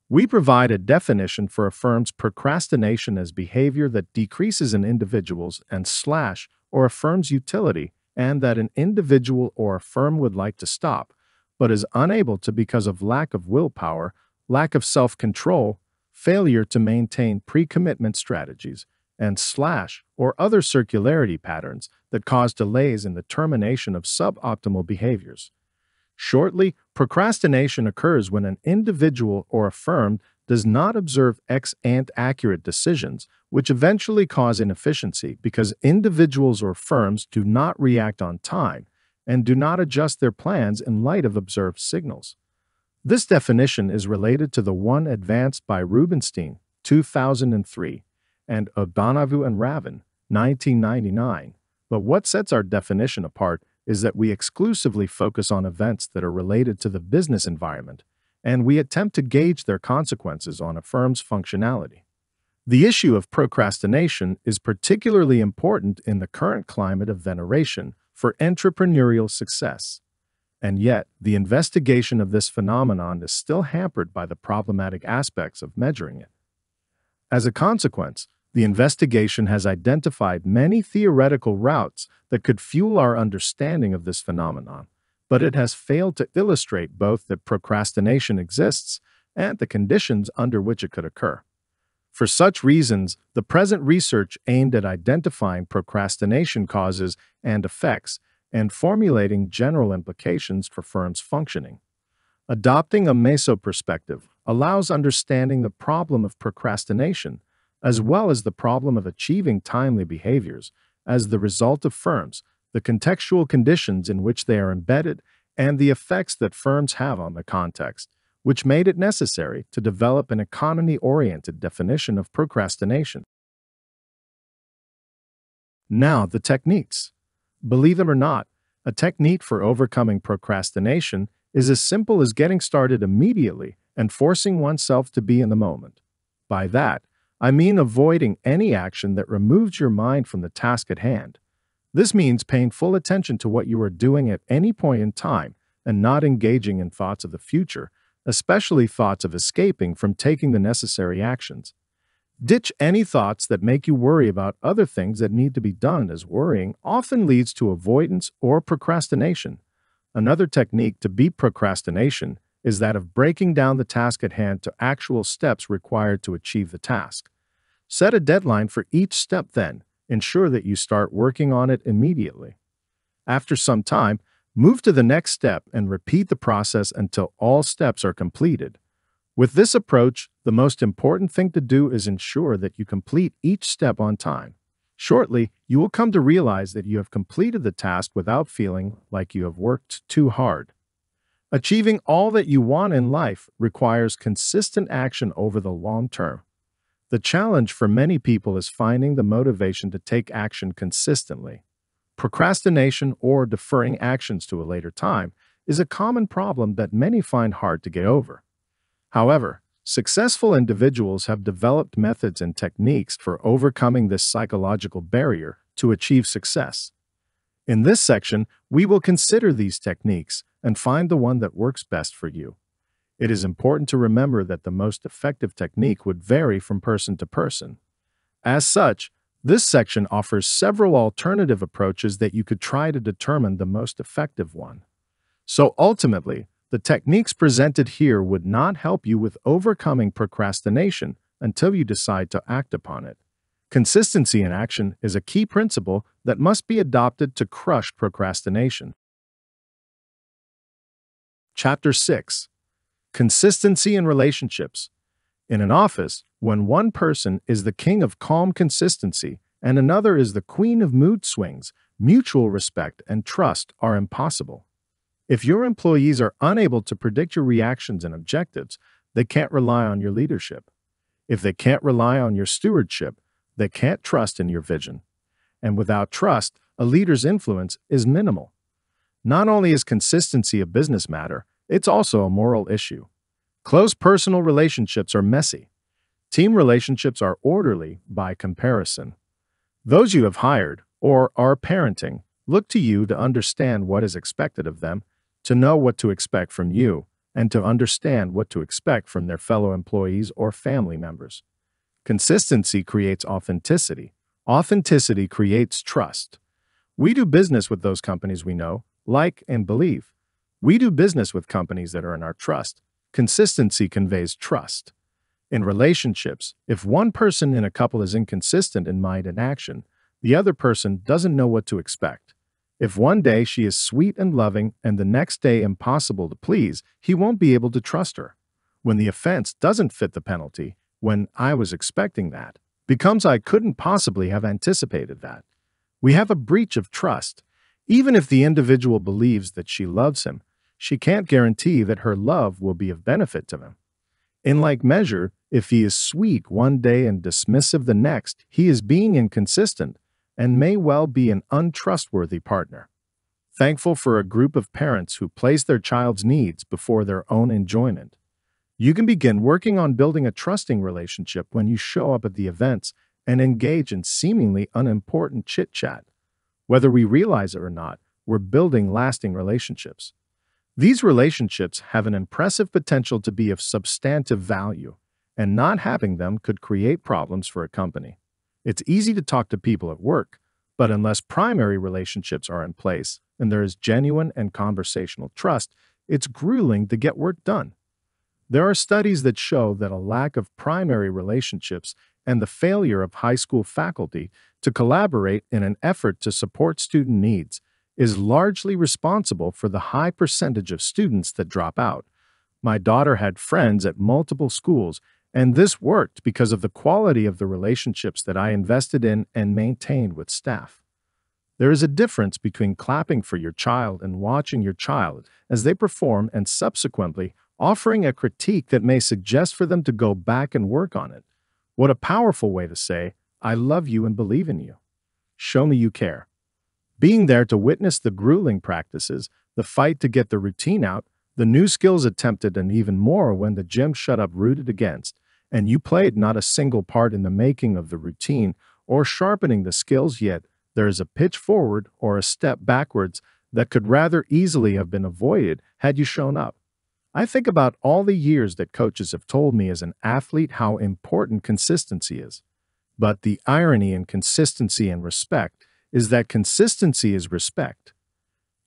We provide a definition for a firm's procrastination as behavior that decreases an individual's and slash or a firm's utility and that an individual or a firm would like to stop, but is unable to because of lack of willpower, lack of self-control, failure to maintain pre-commitment strategies, and slash or other circularity patterns that cause delays in the termination of suboptimal behaviors. Shortly, procrastination occurs when an individual or a firm does not observe ex-ante accurate decisions, which eventually cause inefficiency because individuals or firms do not react on time and do not adjust their plans in light of observed signals. This definition is related to the one advanced by Rubinstein, 2003, and O'Donoghue and Ravin, 1999. But what sets our definition apart is that we exclusively focus on events that are related to the business environment, and we attempt to gauge their consequences on a firm's functionality. The issue of procrastination is particularly important in the current climate of veneration for entrepreneurial success. And yet, the investigation of this phenomenon is still hampered by the problematic aspects of measuring it. As a consequence, the investigation has identified many theoretical routes that could fuel our understanding of this phenomenon, but it has failed to illustrate both that procrastination exists and the conditions under which it could occur. For such reasons, the present research aimed at identifying procrastination causes and effects and formulating general implications for firms' functioning. Adopting a meso-perspective allows understanding the problem of procrastination, as well as the problem of achieving timely behaviors, as the result of firms, the contextual conditions in which they are embedded, and the effects that firms have on the context, which made it necessary to develop an economy-oriented definition of procrastination. Now, the techniques. Believe them or not, a technique for overcoming procrastination is as simple as getting started immediately and forcing oneself to be in the moment. By that, I mean avoiding any action that removes your mind from the task at hand. This means paying full attention to what you are doing at any point in time and not engaging in thoughts of the future, especially thoughts of escaping from taking the necessary actions. Ditch any thoughts that make you worry about other things that need to be done, as worrying often leads to avoidance or procrastination. Another technique to beat procrastination is that of breaking down the task at hand to actual steps required to achieve the task. Set a deadline for each step, then ensure that you start working on it immediately. After some time, move to the next step and repeat the process until all steps are completed. With this approach, the most important thing to do is ensure that you complete each step on time. Shortly, you will come to realize that you have completed the task without feeling like you have worked too hard. Achieving all that you want in life requires consistent action over the long term. The challenge for many people is finding the motivation to take action consistently. Procrastination or deferring actions to a later time is a common problem that many find hard to get over. However, successful individuals have developed methods and techniques for overcoming this psychological barrier to achieve success. In this section, we will consider these techniques and find the one that works best for you. It is important to remember that the most effective technique would vary from person to person. As such, this section offers several alternative approaches that you could try to determine the most effective one. So ultimately, the techniques presented here would not help you with overcoming procrastination until you decide to act upon it. Consistency in action is a key principle that must be adopted to crush procrastination. Chapter 6. Consistency in relationships. In an office, when one person is the king of calm consistency and another is the queen of mood swings, mutual respect and trust are impossible. If your employees are unable to predict your reactions and objectives, they can't rely on your leadership. If they can't rely on your stewardship, they can't trust in your vision. And without trust, a leader's influence is minimal. Not only is consistency a business matter, it's also a moral issue. Close personal relationships are messy. Team relationships are orderly by comparison. Those you have hired or are parenting look to you to understand what is expected of them, to know what to expect from you, and to understand what to expect from their fellow employees or family members. Consistency creates authenticity. Authenticity creates trust. We do business with those companies we know, like, and believe. We do business with companies that are in our trust. Consistency conveys trust. In relationships, if one person in a couple is inconsistent in mind and action, the other person doesn't know what to expect. If one day she is sweet and loving and the next day impossible to please, he won't be able to trust her. When the offense doesn't fit the penalty, when I was expecting that, becomes I couldn't possibly have anticipated that. We have a breach of trust. Even if the individual believes that she loves him, she can't guarantee that her love will be of benefit to him. In like measure, if he is sweet one day and dismissive the next, he is being inconsistent and may well be an untrustworthy partner. Thankful for a group of parents who place their child's needs before their own enjoyment. You can begin working on building a trusting relationship when you show up at the events and engage in seemingly unimportant chit-chat. Whether we realize it or not, we're building lasting relationships. These relationships have an impressive potential to be of substantive value, and not having them could create problems for a company. It's easy to talk to people at work, but unless primary relationships are in place and there is genuine and conversational trust, it's grueling to get work done. There are studies that show that a lack of primary relationships and the failure of high school faculty to collaborate in an effort to support student needs is largely responsible for the high percentage of students that drop out. My daughter had friends at multiple schools, and this worked because of the quality of the relationships that I invested in and maintained with staff. There is a difference between clapping for your child and watching your child as they perform and subsequently offering a critique that may suggest for them to go back and work on it. What a powerful way to say, I love you and believe in you. Show me you care. Being there to witness the grueling practices, the fight to get the routine out, the new skills attempted, and even more when the gym shut up rooted against, and you played not a single part in the making of the routine or sharpening the skills, yet there is a pitch forward or a step backwards that could rather easily have been avoided had you shown up. I think about all the years that coaches have told me as an athlete how important consistency is. But the irony in consistency and respect is that consistency is respect.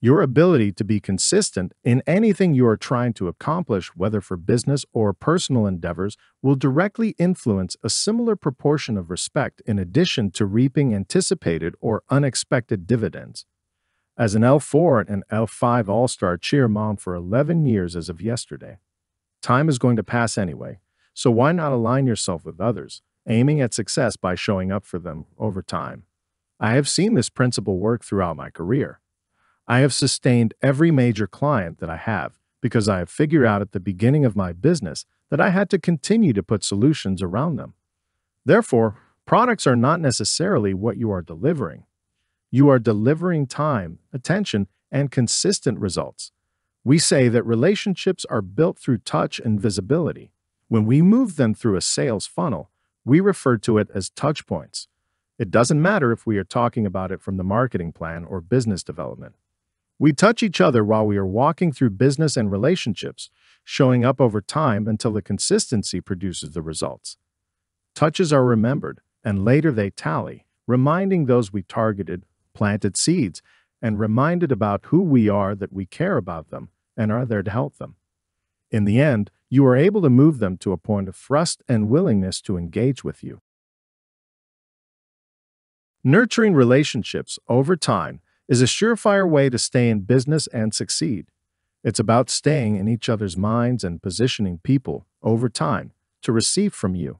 Your ability to be consistent in anything you are trying to accomplish, whether for business or personal endeavors, will directly influence a similar proportion of respect in addition to reaping anticipated or unexpected dividends. As an L4 and L5 All-Star cheer mom for 11 years as of yesterday, time is going to pass anyway, so why not align yourself with others, aiming at success by showing up for them over time? I have seen this principle work throughout my career. I have sustained every major client that I have because I have figured out at the beginning of my business that I had to continue to put solutions around them. Therefore, products are not necessarily what you are delivering. You are delivering time, attention, and consistent results. We say that relationships are built through touch and visibility. When we move them through a sales funnel, we refer to it as touch points. It doesn't matter if we are talking about it from the marketing plan or business development. We touch each other while we are walking through business and relationships, showing up over time until the consistency produces the results. Touches are remembered, and later they tally, reminding those we targeted, planted seeds, and reminded about who we are, that we care about them and are there to help them. In the end, you are able to move them to a point of trust and willingness to engage with you. Nurturing relationships over time is a surefire way to stay in business and succeed. It's about staying in each other's minds and positioning people over time to receive from you.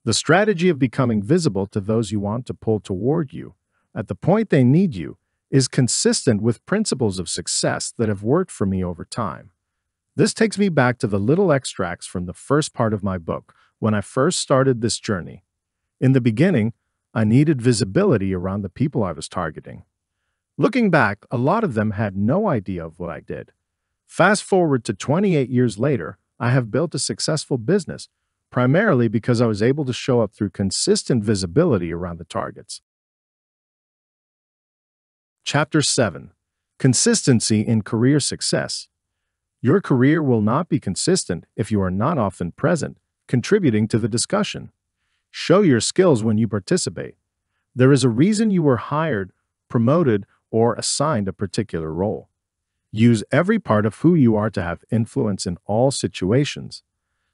The strategy of becoming visible to those you want to pull toward you at the point they need you is consistent with principles of success that have worked for me over time. This takes me back to the little extracts from the first part of my book when I first started this journey. In the beginning, I needed visibility around the people I was targeting. Looking back, a lot of them had no idea of what I did. Fast forward to 28 years later, I have built a successful business, primarily because I was able to show up through consistent visibility around the targets. Chapter 7. Consistency in Career Success. Your career will not be consistent if you are not often present, contributing to the discussion. Show your skills when you participate. There is a reason you were hired, promoted, or assigned a particular role. Use every part of who you are to have influence in all situations.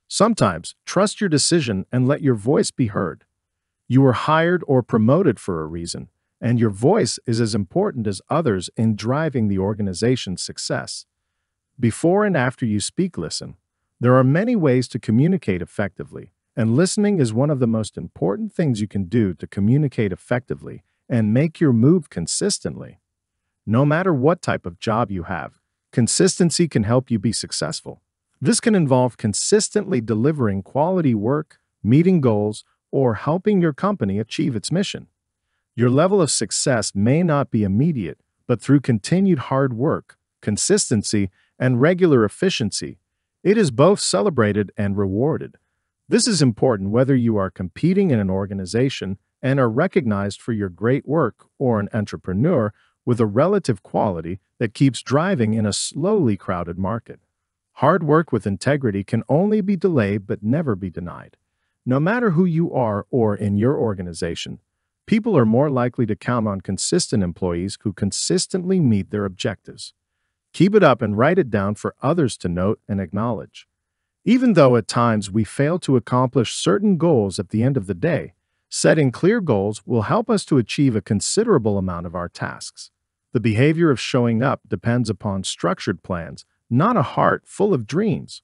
Sometimes, trust your decision and let your voice be heard. You were hired or promoted for a reason, and your voice is as important as others in driving the organization's success. Before and after you speak, listen. There are many ways to communicate effectively, and listening is one of the most important things you can do to communicate effectively and make your move consistently. No matter what type of job you have, consistency can help you be successful. This can involve consistently delivering quality work, meeting goals, or helping your company achieve its mission. Your level of success may not be immediate, but through continued hard work, consistency, and regular efficiency, it is both celebrated and rewarded. This is important whether you are competing in an organization and are recognized for your great work or an entrepreneur with a relative quality that keeps driving in a slowly crowded market. Hard work with integrity can only be delayed but never be denied. No matter who you are or in your organization, people are more likely to count on consistent employees who consistently meet their objectives. Keep it up and write it down for others to note and acknowledge. Even though at times we fail to accomplish certain goals at the end of the day, setting clear goals will help us to achieve a considerable amount of our tasks. The behavior of showing up depends upon structured plans, not a heart full of dreams.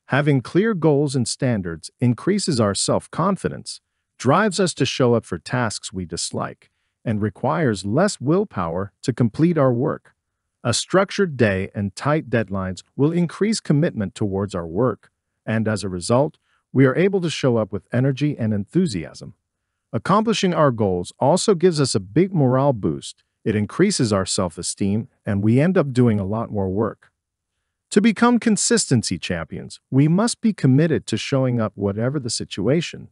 Having clear goals and standards increases our self-confidence, drives us to show up for tasks we dislike, and requires less willpower to complete our work. A structured day and tight deadlines will increase commitment towards our work, and as a result, we are able to show up with energy and enthusiasm. Accomplishing our goals also gives us a big morale boost. It increases our self-esteem, and we end up doing a lot more work. To become consistency champions, we must be committed to showing up whatever the situation.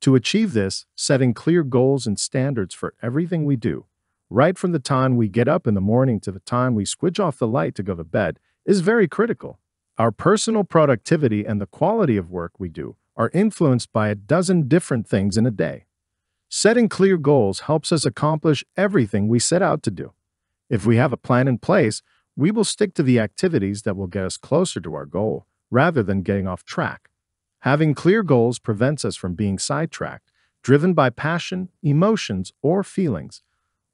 To achieve this, setting clear goals and standards for everything we do, right from the time we get up in the morning to the time we switch off the light to go to bed, is very critical. Our personal productivity and the quality of work we do are influenced by a dozen different things in a day. Setting clear goals helps us accomplish everything we set out to do. If we have a plan in place, we will stick to the activities that will get us closer to our goal, rather than getting off track. Having clear goals prevents us from being sidetracked, driven by passion, emotions, or feelings.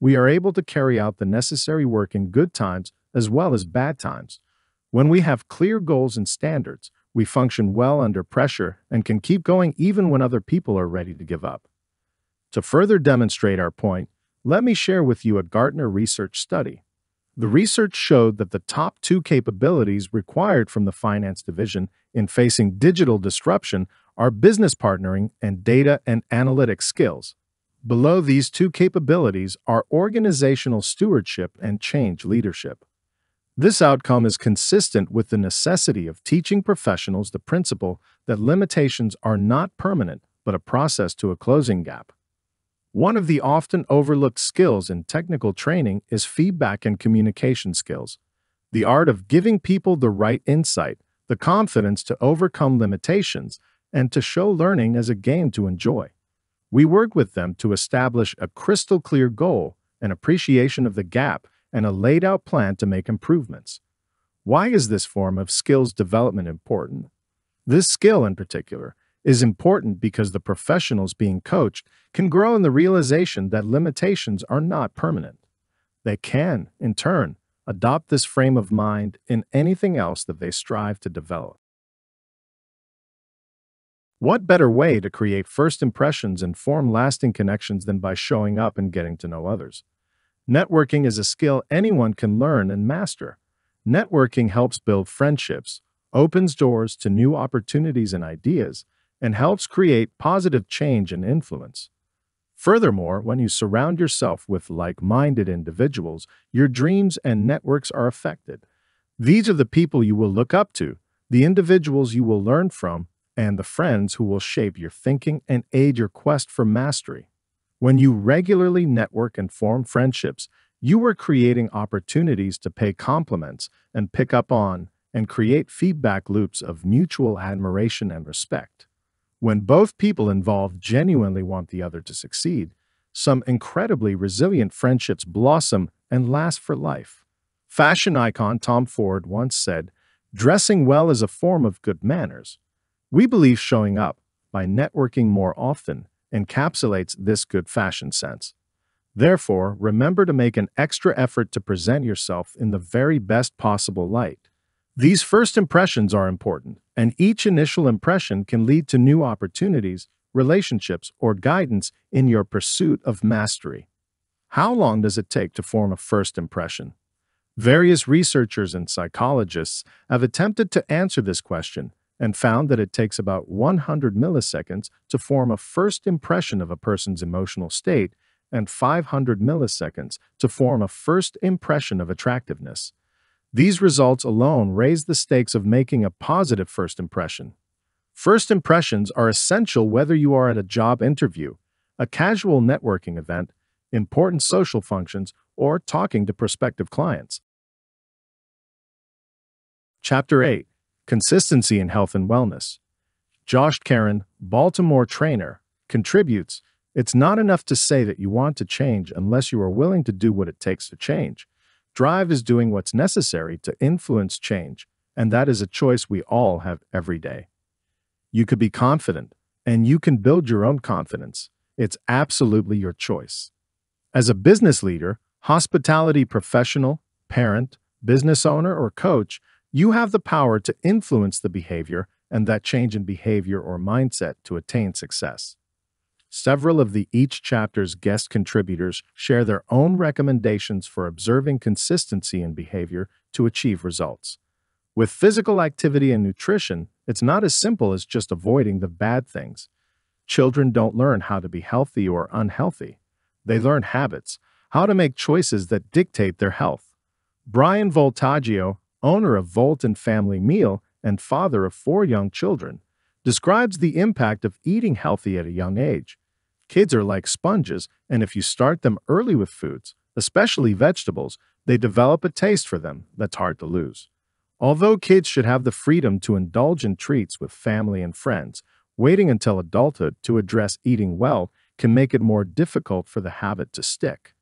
We are able to carry out the necessary work in good times as well as bad times. When we have clear goals and standards, we function well under pressure and can keep going even when other people are ready to give up. To further demonstrate our point, let me share with you a Gartner research study. The research showed that the top 2 capabilities required from the finance division in facing digital disruption are business partnering and data and analytics skills. Below these 2 capabilities are organizational stewardship and change leadership. This outcome is consistent with the necessity of teaching professionals the principle that limitations are not permanent but a process to a closing gap. One of the often overlooked skills in technical training is feedback and communication skills, the art of giving people the right insight, the confidence to overcome limitations, and to show learning as a game to enjoy. We work with them to establish a crystal clear goal, an appreciation of the gap, and a laid-out plan to make improvements. Why is this form of skills development important? This skill in particular is important because the professionals being coached can grow in the realization that limitations are not permanent. They can, in turn, adopt this frame of mind in anything else that they strive to develop. What better way to create first impressions and form lasting connections than by showing up and getting to know others? Networking is a skill anyone can learn and master. Networking helps build friendships, opens doors to new opportunities and ideas, and helps create positive change and influence. Furthermore, when you surround yourself with like-minded individuals, your dreams and networks are affected. These are the people you will look up to, the individuals you will learn from, and the friends who will shape your thinking and aid your quest for mastery. When you regularly network and form friendships, You are creating opportunities to pay compliments and pick up on and create feedback loops of mutual admiration and respect. When both people involved genuinely want the other to succeed, some incredibly resilient friendships blossom and last for life. Fashion icon Tom Ford once said, "Dressing well is a form of good manners." We believe showing up by networking more often encapsulates this good fashion sense. Therefore, remember to make an extra effort to present yourself in the very best possible light. These first impressions are important, and each initial impression can lead to new opportunities, relationships, or guidance in your pursuit of mastery. How long does it take to form a first impression? Various researchers and psychologists have attempted to answer this question and found that it takes about 100 milliseconds to form a first impression of a person's emotional state and 500 milliseconds to form a first impression of attractiveness. These results alone raise the stakes of making a positive first impression. First impressions are essential whether you are at a job interview, a casual networking event, important social functions, or talking to prospective clients. Chapter 8: Consistency in Health and Wellness. Josh Caron, Baltimore trainer, contributes, "It's not enough to say that you want to change unless you are willing to do what it takes to change. Drive is doing what's necessary to influence change, and that is a choice we all have every day." You could be confident, and you can build your own confidence. It's absolutely your choice. As a business leader, hospitality professional, parent, business owner, or coach, you have the power to influence the behavior and that change in behavior or mindset to attain success. Several of the each chapter's guest contributors share their own recommendations for observing consistency in behavior to achieve results. With physical activity and nutrition, it's not as simple as just avoiding the bad things. Children don't learn how to be healthy or unhealthy. They learn habits, how to make choices that dictate their health. Brian Voltaggio, owner of Volt and Family Meal and father of 4 young children, describes the impact of eating healthy at a young age. Kids are like sponges, and if you start them early with foods, especially vegetables, they develop a taste for them that's hard to lose. Although kids should have the freedom to indulge in treats with family and friends, waiting until adulthood to address eating well can make it more difficult for the habit to stick.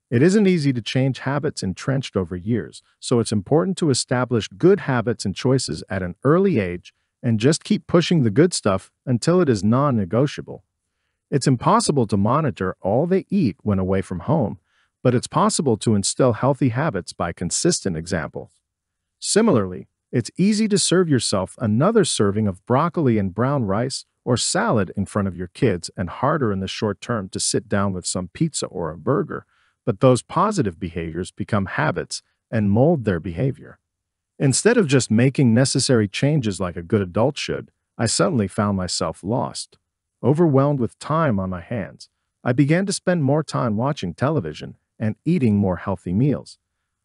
It isn't easy to change habits entrenched over years, so it's important to establish good habits and choices at an early age and just keep pushing the good stuff until it is non-negotiable. It's impossible to monitor all they eat when away from home, but it's possible to instill healthy habits by consistent example. Similarly, it's easy to serve yourself another serving of broccoli and brown rice or salad in front of your kids and harder in the short term to sit down with some pizza or a burger, but those positive behaviors become habits and mold their behavior. Instead of just making necessary changes like a good adult should, I suddenly found myself lost. Overwhelmed with time on my hands, I began to spend more time watching television and eating more healthy meals.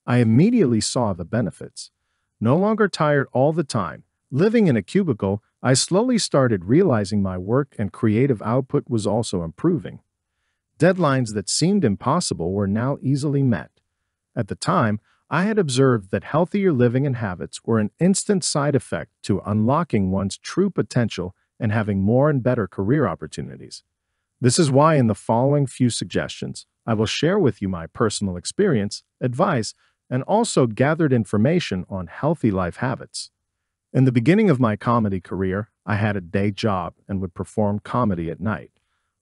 I immediately saw the benefits. No longer tired all the time, living in a cubicle, I slowly started realizing my work and creative output was also improving. Deadlines that seemed impossible were now easily met. At the time, I had observed that healthier living and habits were an instant side effect to unlocking one's true potential and having more and better career opportunities. This is why in the following few suggestions, I will share with you my personal experience, advice, and also gathered information on healthy life habits. In the beginning of my comedy career, I had a day job and would perform comedy at night.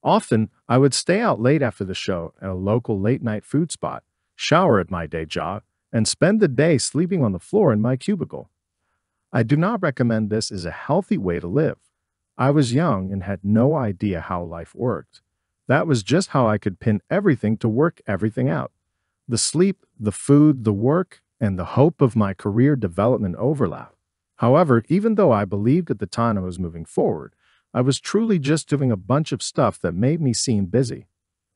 Often, I would stay out late after the show at a local late-night food spot, shower at my day job, and spend the day sleeping on the floor in my cubicle. I do not recommend this as a healthy way to live. I was young and had no idea how life worked. That was just how I could pin everything to work everything out. The sleep, the food, the work, and the hope of my career development overlap. However, even though I believed at the time I was moving forward, I was truly just doing a bunch of stuff that made me seem busy.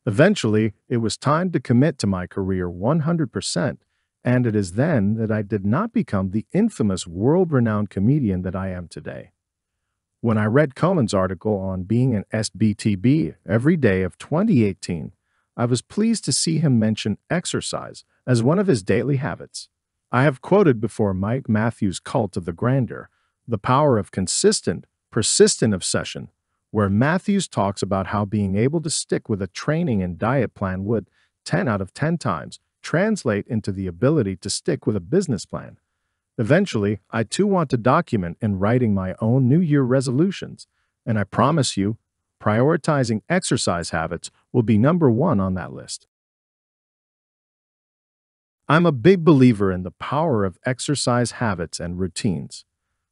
Eventually, it was time to commit to my career 100%, and it is then that I did not become the infamous world-renowned comedian that I am today. When I read Coleman's article on being an SBTB every day of 2018, I was pleased to see him mention exercise as one of his daily habits. I have quoted before Mike Matthews' Cult of the Grandeur, The Power of Consistent, Persistent Obsession, where Matthews talks about how being able to stick with a training and diet plan would, 10 out of 10 times, translate into the ability to stick with a business plan. Eventually, I too want to document in writing my own New Year resolutions, and I promise you, prioritizing exercise habits will be number one on that list. I'm a big believer in the power of exercise habits and routines.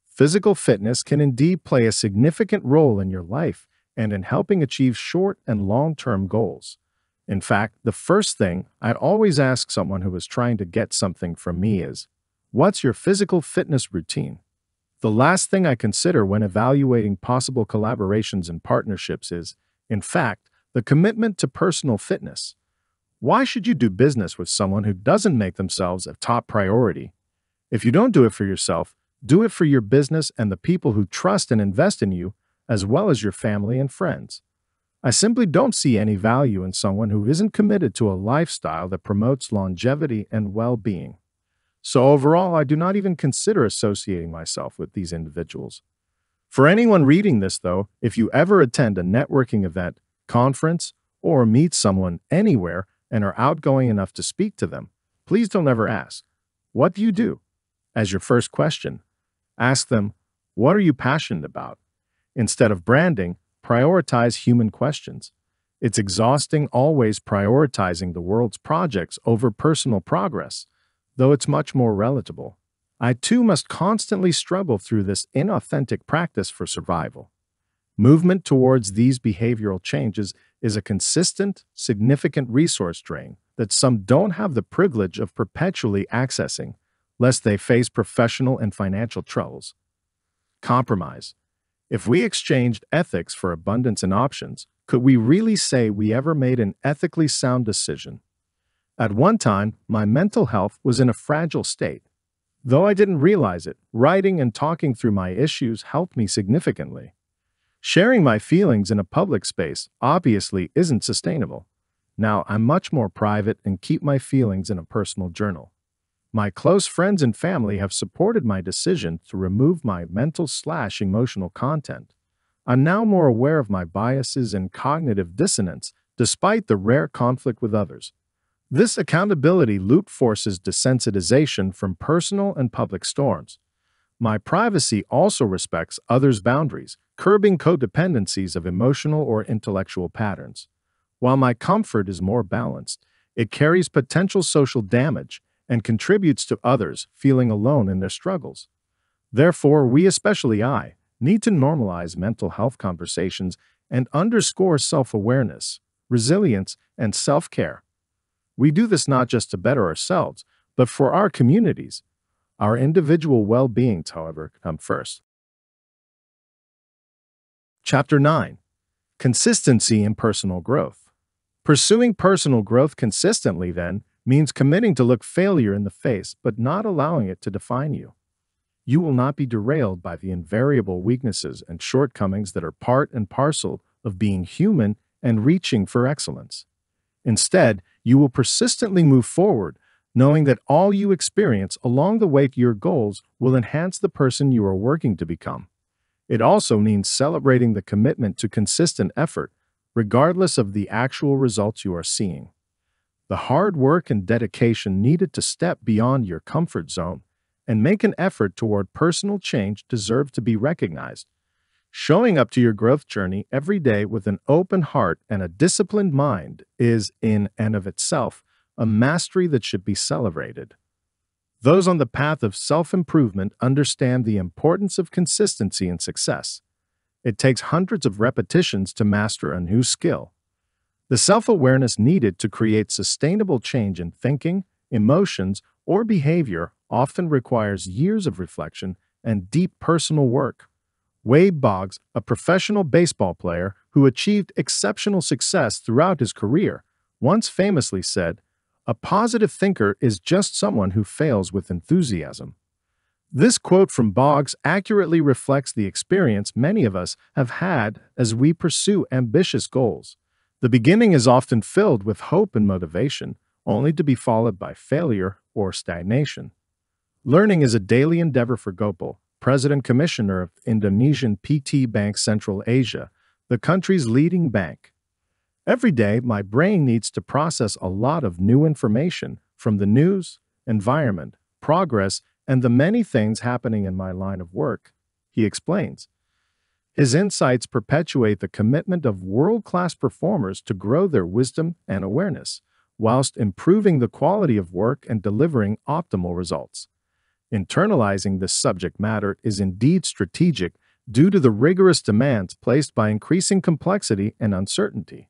Physical fitness can indeed play a significant role in your life and in helping achieve short and long-term goals. In fact, the first thing I'd always ask someone who is trying to get something from me is, what's your physical fitness routine? The last thing I consider when evaluating possible collaborations and partnerships is, in fact, the commitment to personal fitness. Why should you do business with someone who doesn't make themselves a top priority? If you don't do it for yourself, do it for your business and the people who trust and invest in you, as well as your family and friends. I simply don't see any value in someone who isn't committed to a lifestyle that promotes longevity and well-being. So overall, I do not even consider associating myself with these individuals. For anyone reading this, though, if you ever attend a networking event, conference, or meet someone anywhere and are outgoing enough to speak to them, please don't ever ask, "What do you do?" as your first question. Ask them, "What are you passionate about?" Instead of branding, prioritize human questions. It's exhausting always prioritizing the world's projects over personal progress, though it's much more relatable. I too must constantly struggle through this inauthentic practice for survival. Movement towards these behavioral changes is a consistent, significant resource drain that some don't have the privilege of perpetually accessing, lest they face professional and financial troubles. Compromise. If we exchanged ethics for abundance and options, could we really say we ever made an ethically sound decision? At one time, my mental health was in a fragile state. Though I didn't realize it, writing and talking through my issues helped me significantly. Sharing my feelings in a public space obviously isn't sustainable. Now I'm much more private and keep my feelings in a personal journal. My close friends and family have supported my decision to remove my mental/emotional content. I'm now more aware of my biases and cognitive dissonance despite the rare conflict with others. This accountability loop forces desensitization from personal and public storms. My privacy also respects others' boundaries, curbing codependencies of emotional or intellectual patterns. While my comfort is more balanced, it carries potential social damage and contributes to others feeling alone in their struggles. Therefore, we, especially I, need to normalize mental health conversations and underscore self-awareness, resilience, and self-care. We do this not just to better ourselves, but for our communities. Our individual well-beings, however, come first. Chapter 9. Consistency in personal growth. Pursuing personal growth consistently, then, means committing to look failure in the face but not allowing it to define you. You will not be derailed by the invariable weaknesses and shortcomings that are part and parcel of being human and reaching for excellence. Instead, you will persistently move forward, knowing that all you experience along the way to your goals will enhance the person you are working to become. It also means celebrating the commitment to consistent effort, regardless of the actual results you are seeing. The hard work and dedication needed to step beyond your comfort zone and make an effort toward personal change deserve to be recognized. Showing up to your growth journey every day with an open heart and a disciplined mind is, in and of itself, a mastery that should be celebrated. Those on the path of self-improvement understand the importance of consistency and success. It takes hundreds of repetitions to master a new skill. The self-awareness needed to create sustainable change in thinking, emotions, or behavior often requires years of reflection and deep personal work. Wade Boggs, a professional baseball player who achieved exceptional success throughout his career, once famously said, "A positive thinker is just someone who fails with enthusiasm." This quote from Boggs accurately reflects the experience many of us have had as we pursue ambitious goals. The beginning is often filled with hope and motivation, only to be followed by failure or stagnation. Learning is a daily endeavor for Gopal, President Commissioner of Indonesian PT Bank Central Asia, the country's leading bank. Every day, my brain needs to process a lot of new information from the news, environment, progress, and the many things happening in my line of work, he explains. His insights perpetuate the commitment of world-class performers to grow their wisdom and awareness, whilst improving the quality of work and delivering optimal results. Internalizing this subject matter is indeed strategic due to the rigorous demands placed by increasing complexity and uncertainty.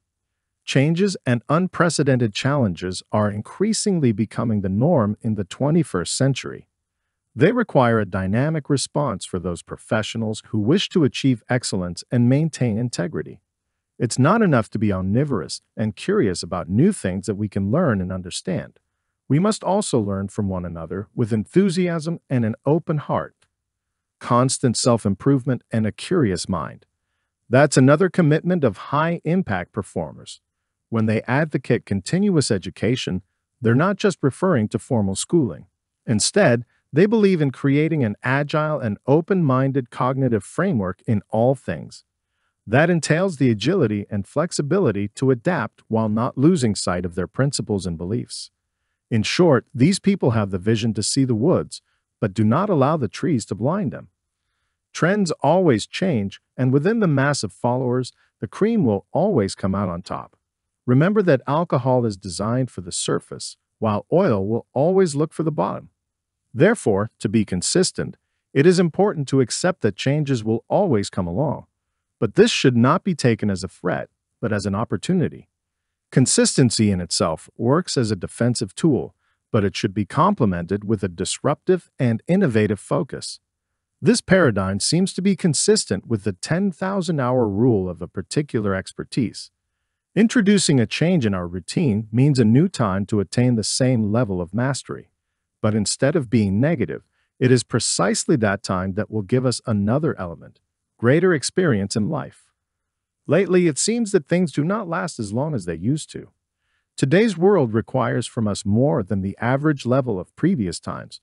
Changes and unprecedented challenges are increasingly becoming the norm in the 21st century. They require a dynamic response for those professionals who wish to achieve excellence and maintain integrity. It's not enough to be omnivorous and curious about new things that we can learn and understand. We must also learn from one another with enthusiasm and an open heart, constant self-improvement, and a curious mind. That's another commitment of high-impact performers. When they advocate continuous education, they're not just referring to formal schooling. Instead, they believe in creating an agile and open-minded cognitive framework in all things. That entails the agility and flexibility to adapt while not losing sight of their principles and beliefs. In short, these people have the vision to see the woods, but do not allow the trees to blind them. Trends always change, and within the mass of followers, the cream will always come out on top. Remember that alcohol is designed for the surface, while oil will always look for the bottom. Therefore, to be consistent, it is important to accept that changes will always come along. But this should not be taken as a threat, but as an opportunity. Consistency in itself works as a defensive tool, but it should be complemented with a disruptive and innovative focus. This paradigm seems to be consistent with the 10,000-hour rule of a particular expertise. Introducing a change in our routine means a new time to attain the same level of mastery. But instead of being negative, it is precisely that time that will give us another element, greater experience in life. Lately, it seems that things do not last as long as they used to. Today's world requires from us more than the average level of previous times.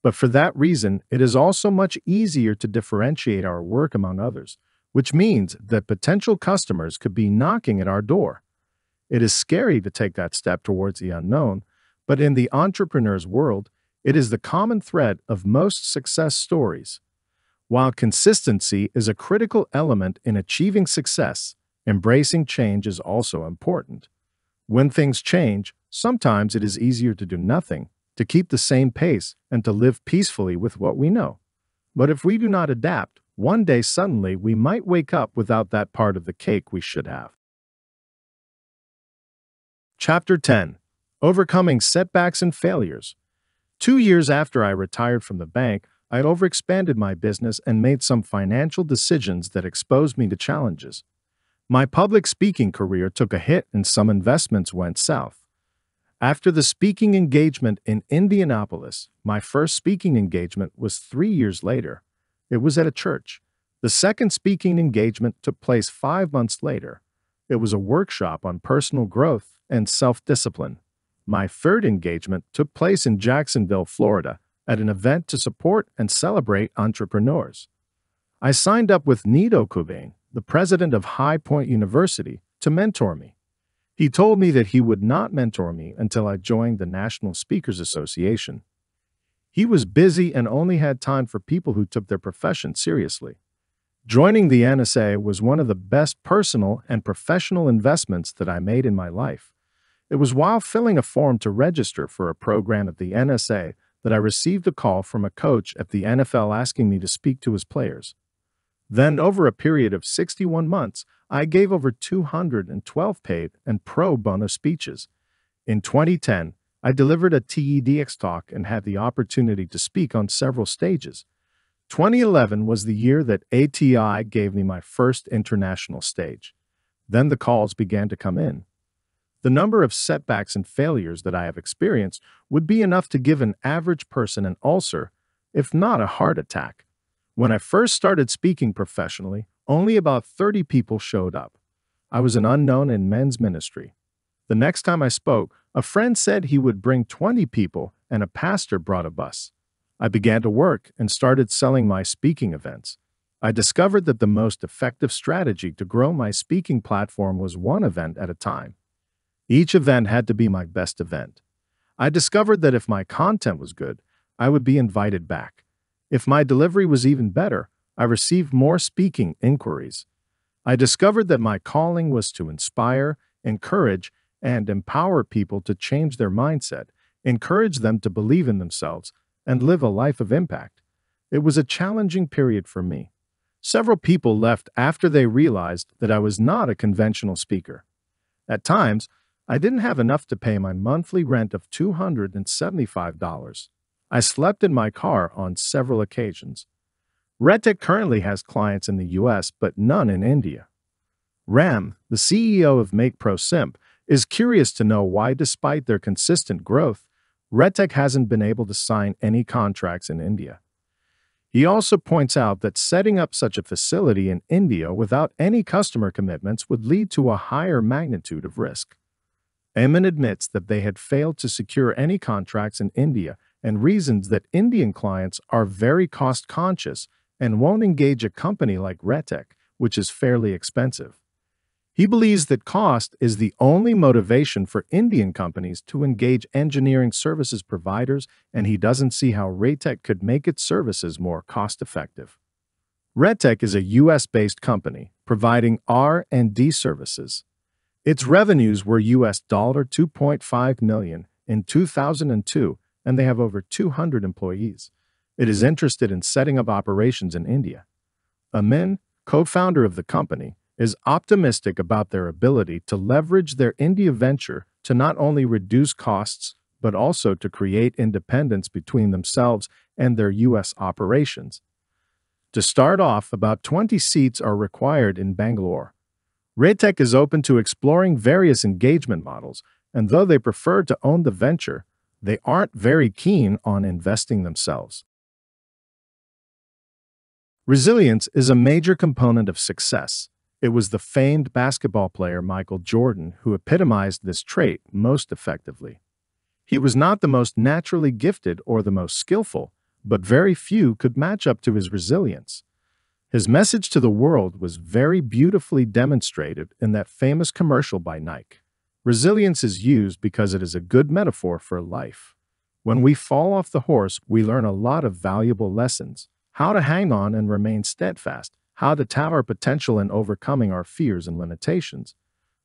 But for that reason, it is also much easier to differentiate our work among others, which means that potential customers could be knocking at our door. It is scary to take that step towards the unknown, but in the entrepreneur's world, it is the common thread of most success stories. While consistency is a critical element in achieving success, embracing change is also important. When things change, sometimes it is easier to do nothing, to keep the same pace, and to live peacefully with what we know. But if we do not adapt, one day suddenly we might wake up without that part of the cake we should have. Chapter 10. Overcoming Setbacks and Failures. 2 years after I retired from the bank, I overexpanded my business and made some financial decisions that exposed me to challenges. My public speaking career took a hit and some investments went south. After the speaking engagement in Indianapolis, my first speaking engagement was 3 years later. It was at a church. The second speaking engagement took place 5 months later. It was a workshop on personal growth and self-discipline. My third engagement took place in Jacksonville, Florida, at an event to support and celebrate entrepreneurs. I signed up with Nido Kubain, the president of High Point University, to mentor me. He told me that he would not mentor me until I joined the National Speakers Association. He was busy and only had time for people who took their profession seriously. Joining the NSA was one of the best personal and professional investments that I made in my life. It was while filling a form to register for a program at the NSA that I received a call from a coach at the NFL asking me to speak to his players. Then, over a period of 61 months, I gave over 212 paid and pro bono speeches. In 2010, I delivered a TEDx talk and had the opportunity to speak on several stages. 2011 was the year that ATI gave me my first international stage. Then the calls began to come in. The number of setbacks and failures that I have experienced would be enough to give an average person an ulcer, if not a heart attack. When I first started speaking professionally, only about 30 people showed up. I was an unknown in men's ministry. The next time I spoke, a friend said he would bring 20 people and a pastor brought a bus. I began to work and started selling my speaking events. I discovered that the most effective strategy to grow my speaking platform was one event at a time. Each event had to be my best event. I discovered that if my content was good, I would be invited back. If my delivery was even better, I received more speaking inquiries. I discovered that my calling was to inspire, encourage, and empower people to change their mindset, encourage them to believe in themselves, and live a life of impact. It was a challenging period for me. Several people left after they realized that I was not a conventional speaker. At times, I didn't have enough to pay my monthly rent of $275. I slept in my car on several occasions. Redtech currently has clients in the US, but none in India. Ram, the CEO of MakeProSimp, is curious to know why, despite their consistent growth, Redtech hasn't been able to sign any contracts in India. He also points out that setting up such a facility in India without any customer commitments would lead to a higher magnitude of risk. Eamon admits that they had failed to secure any contracts in India and reasons that Indian clients are very cost-conscious and won't engage a company like Redtech, which is fairly expensive. He believes that cost is the only motivation for Indian companies to engage engineering services providers, and he doesn't see how Redtech could make its services more cost-effective. Redtech is a US-based company providing R&D services. Its revenues were $2.5 million in 2002, and they have over 200 employees. It is interested in setting up operations in India. Amin, co-founder of the company, is optimistic about their ability to leverage their India venture to not only reduce costs, but also to create independence between themselves and their US operations. To start off, about 20 seats are required in Bangalore. Redtech is open to exploring various engagement models, and though they prefer to own the venture, they aren't very keen on investing themselves. Resilience is a major component of success. It was the famed basketball player Michael Jordan who epitomized this trait most effectively. He was not the most naturally gifted or the most skillful, but very few could match up to his resilience. His message to the world was very beautifully demonstrated in that famous commercial by Nike. Resilience is used because it is a good metaphor for life. When we fall off the horse, we learn a lot of valuable lessons: how to hang on and remain steadfast, how to tap our potential in overcoming our fears and limitations.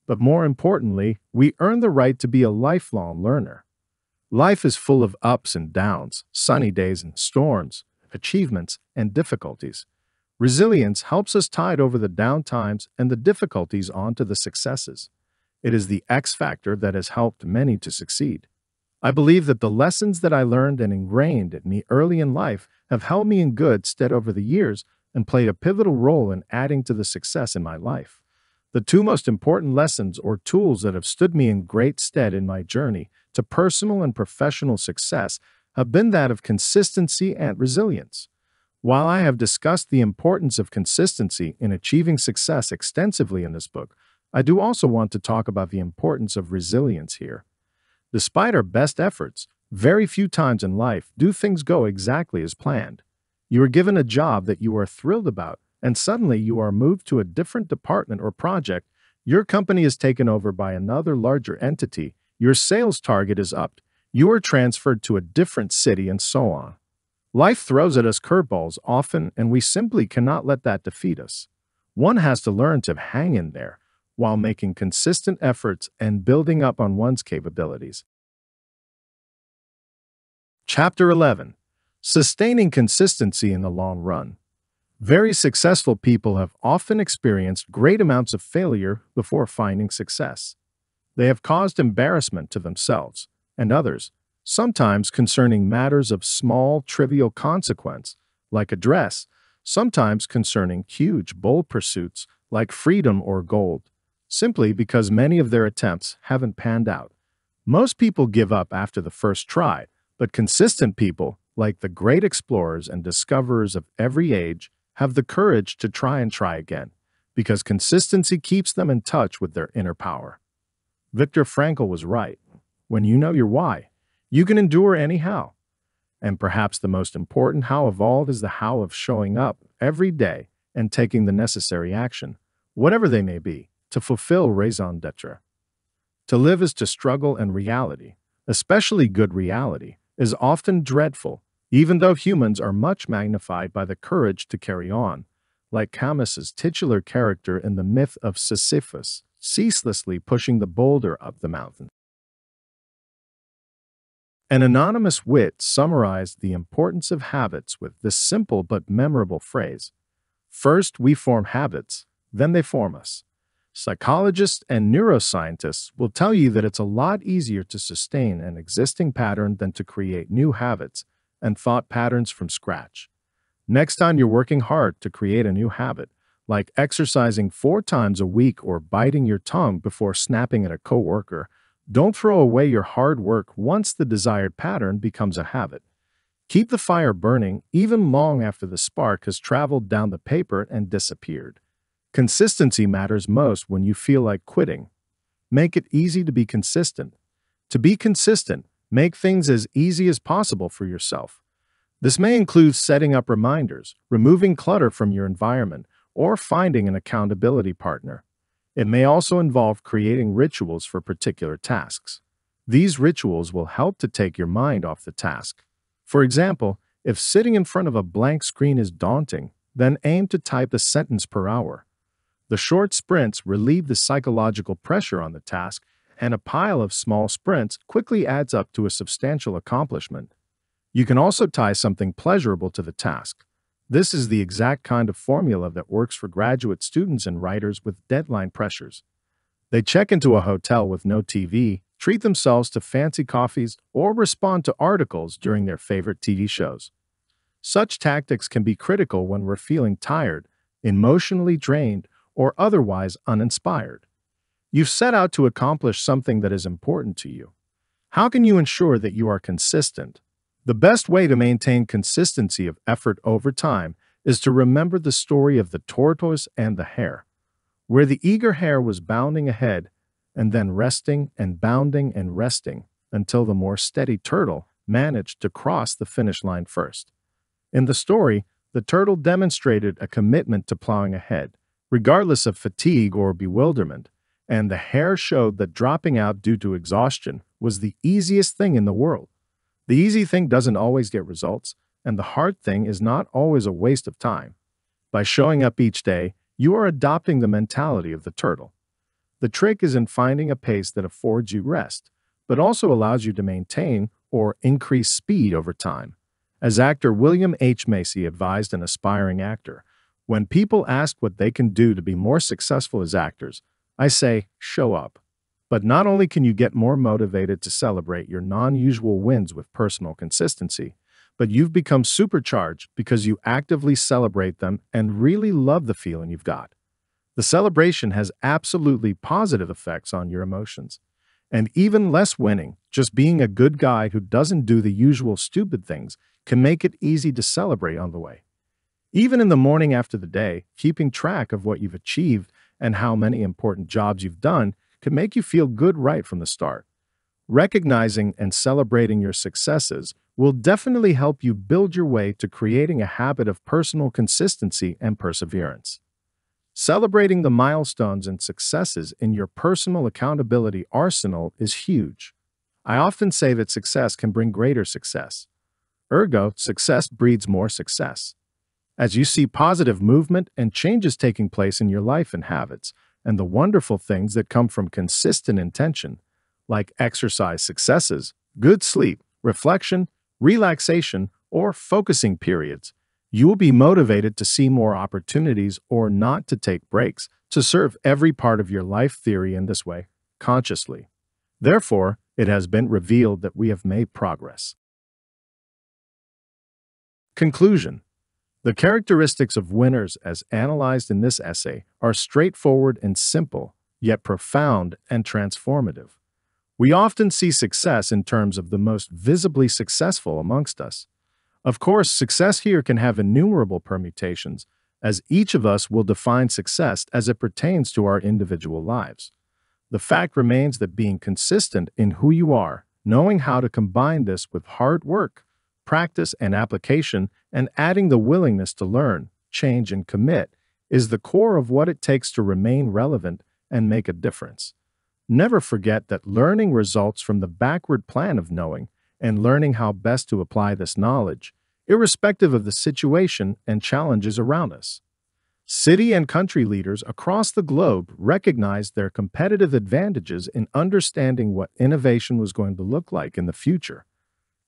But more importantly, we earn the right to be a lifelong learner. Life is full of ups and downs, sunny days and storms, achievements and difficulties. Resilience helps us tide over the down times and the difficulties onto the successes. It is the X factor that has helped many to succeed. I believe that the lessons that I learned and ingrained in me early in life have held me in good stead over the years and played a pivotal role in adding to the success in my life. The two most important lessons or tools that have stood me in great stead in my journey to personal and professional success have been that of consistency and resilience. While I have discussed the importance of consistency in achieving success extensively in this book, I do also want to talk about the importance of resilience here. Despite our best efforts, very few times in life do things go exactly as planned. You are given a job that you are thrilled about, and suddenly you are moved to a different department or project, your company is taken over by another larger entity, your sales target is upped, you are transferred to a different city, and so on. Life throws at us curveballs often, and we simply cannot let that defeat us. One has to learn to hang in there while making consistent efforts and building up on one's capabilities. Chapter 11. Sustaining consistency in the long run. Very successful people have often experienced great amounts of failure before finding success. They have caused embarrassment to themselves and others, sometimes concerning matters of small, trivial consequence, like a dress, sometimes concerning huge, bold pursuits like freedom or gold, simply because many of their attempts haven't panned out. Most people give up after the first try, but consistent people, like the great explorers and discoverers of every age, have the courage to try again. because consistency keeps them in touch with their inner power. Viktor Frankl was right. When you know your why, you can endure anyhow. And perhaps the most important how of all is the how of showing up every day and taking the necessary action, whatever they may be, to fulfill raison d'etre. To live is to struggle, and reality, especially good reality, is often dreadful, even though humans are much magnified by the courage to carry on, like Camus's titular character in the myth of Sisyphus, ceaselessly pushing the boulder up the mountain. An anonymous wit summarized the importance of habits with this simple but memorable phrase: "First we form habits, then they form us." Psychologists and neuroscientists will tell you that it's a lot easier to sustain an existing pattern than to create new habits and thought patterns from scratch. Next time you're working hard to create a new habit, like exercising 4 times a week or biting your tongue before snapping at a coworker, don't throw away your hard work once the desired pattern becomes a habit. Keep the fire burning even long after the spark has traveled down the paper and disappeared. Consistency matters most when you feel like quitting. Make it easy to be consistent. To be consistent, make things as easy as possible for yourself. This may include setting up reminders, removing clutter from your environment, or finding an accountability partner. It may also involve creating rituals for particular tasks. These rituals will help to take your mind off the task. For example, if sitting in front of a blank screen is daunting, then aim to type a sentence per hour. The short sprints relieve the psychological pressure on the task, and a pile of small sprints quickly adds up to a substantial accomplishment. You can also tie something pleasurable to the task. This is the exact kind of formula that works for graduate students and writers with deadline pressures. They check into a hotel with no TV, treat themselves to fancy coffees, or respond to articles during their favorite TV shows. Such tactics can be critical when we're feeling tired, emotionally drained, or otherwise uninspired. You've set out to accomplish something that is important to you. How can you ensure that you are consistent? The best way to maintain consistency of effort over time is to remember the story of the tortoise and the hare, where the eager hare was bounding ahead and then resting and bounding and resting until the more steady turtle managed to cross the finish line first. In the story, the turtle demonstrated a commitment to plowing ahead, regardless of fatigue or bewilderment, and the hare showed that dropping out due to exhaustion was the easiest thing in the world. The easy thing doesn't always get results, and the hard thing is not always a waste of time. By showing up each day, you are adopting the mentality of the turtle. The trick is in finding a pace that affords you rest, but also allows you to maintain or increase speed over time. As actor William H. Macy advised an aspiring actor, "When people ask what they can do to be more successful as actors, I say, show up." But not only can you get more motivated to celebrate your non-usual wins with personal consistency, but you've become supercharged because you actively celebrate them and really love the feeling you've got. The celebration has absolutely positive effects on your emotions. And even less winning, just being a good guy who doesn't do the usual stupid things, can make it easy to celebrate on the way. Even in the morning after the day, keeping track of what you've achieved and how many important jobs you've done can make you feel good right from the start. Recognizing and celebrating your successes will definitely help you build your way to creating a habit of personal consistency and perseverance. Celebrating the milestones and successes in your personal accountability arsenal is huge. I often say that success can bring greater success. Ergo, success breeds more success. As you see positive movement and changes taking place in your life and habits, and the wonderful things that come from consistent intention, like exercise successes, good sleep, reflection, relaxation, or focusing periods, you will be motivated to see more opportunities or not to take breaks, to serve every part of your life theory in this way, consciously. Therefore, it has been revealed that we have made progress. Conclusion. The characteristics of winners as analyzed in this essay are straightforward and simple, yet profound and transformative. We often see success in terms of the most visibly successful amongst us. Of course, success here can have innumerable permutations, as each of us will define success as it pertains to our individual lives. The fact remains that being consistent in who you are, knowing how to combine this with hard work, practice, and application, and adding the willingness to learn, change, and commit, is the core of what it takes to remain relevant and make a difference. Never forget that learning results from the backward plan of knowing and learning how best to apply this knowledge, irrespective of the situation and challenges around us. City and country leaders across the globe recognized their competitive advantages in understanding what innovation was going to look like in the future.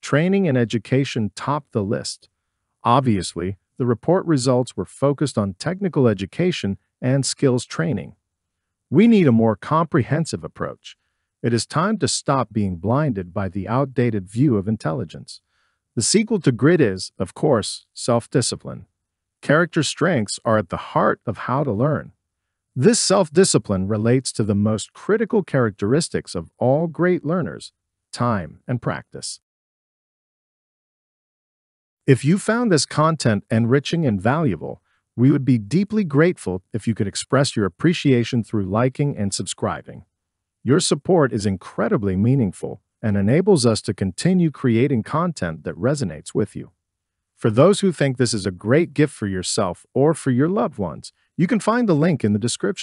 Training and education topped the list. Obviously, the report results were focused on technical education and skills training. We need a more comprehensive approach. It is time to stop being blinded by the outdated view of intelligence. The sequel to grit is, of course, self-discipline. Character strengths are at the heart of how to learn. This self-discipline relates to the most critical characteristics of all great learners: time and practice. If you found this content enriching and valuable, we would be deeply grateful if you could express your appreciation through liking and subscribing. Your support is incredibly meaningful and enables us to continue creating content that resonates with you. For those who think this is a great gift for yourself or for your loved ones, you can find the link in the description.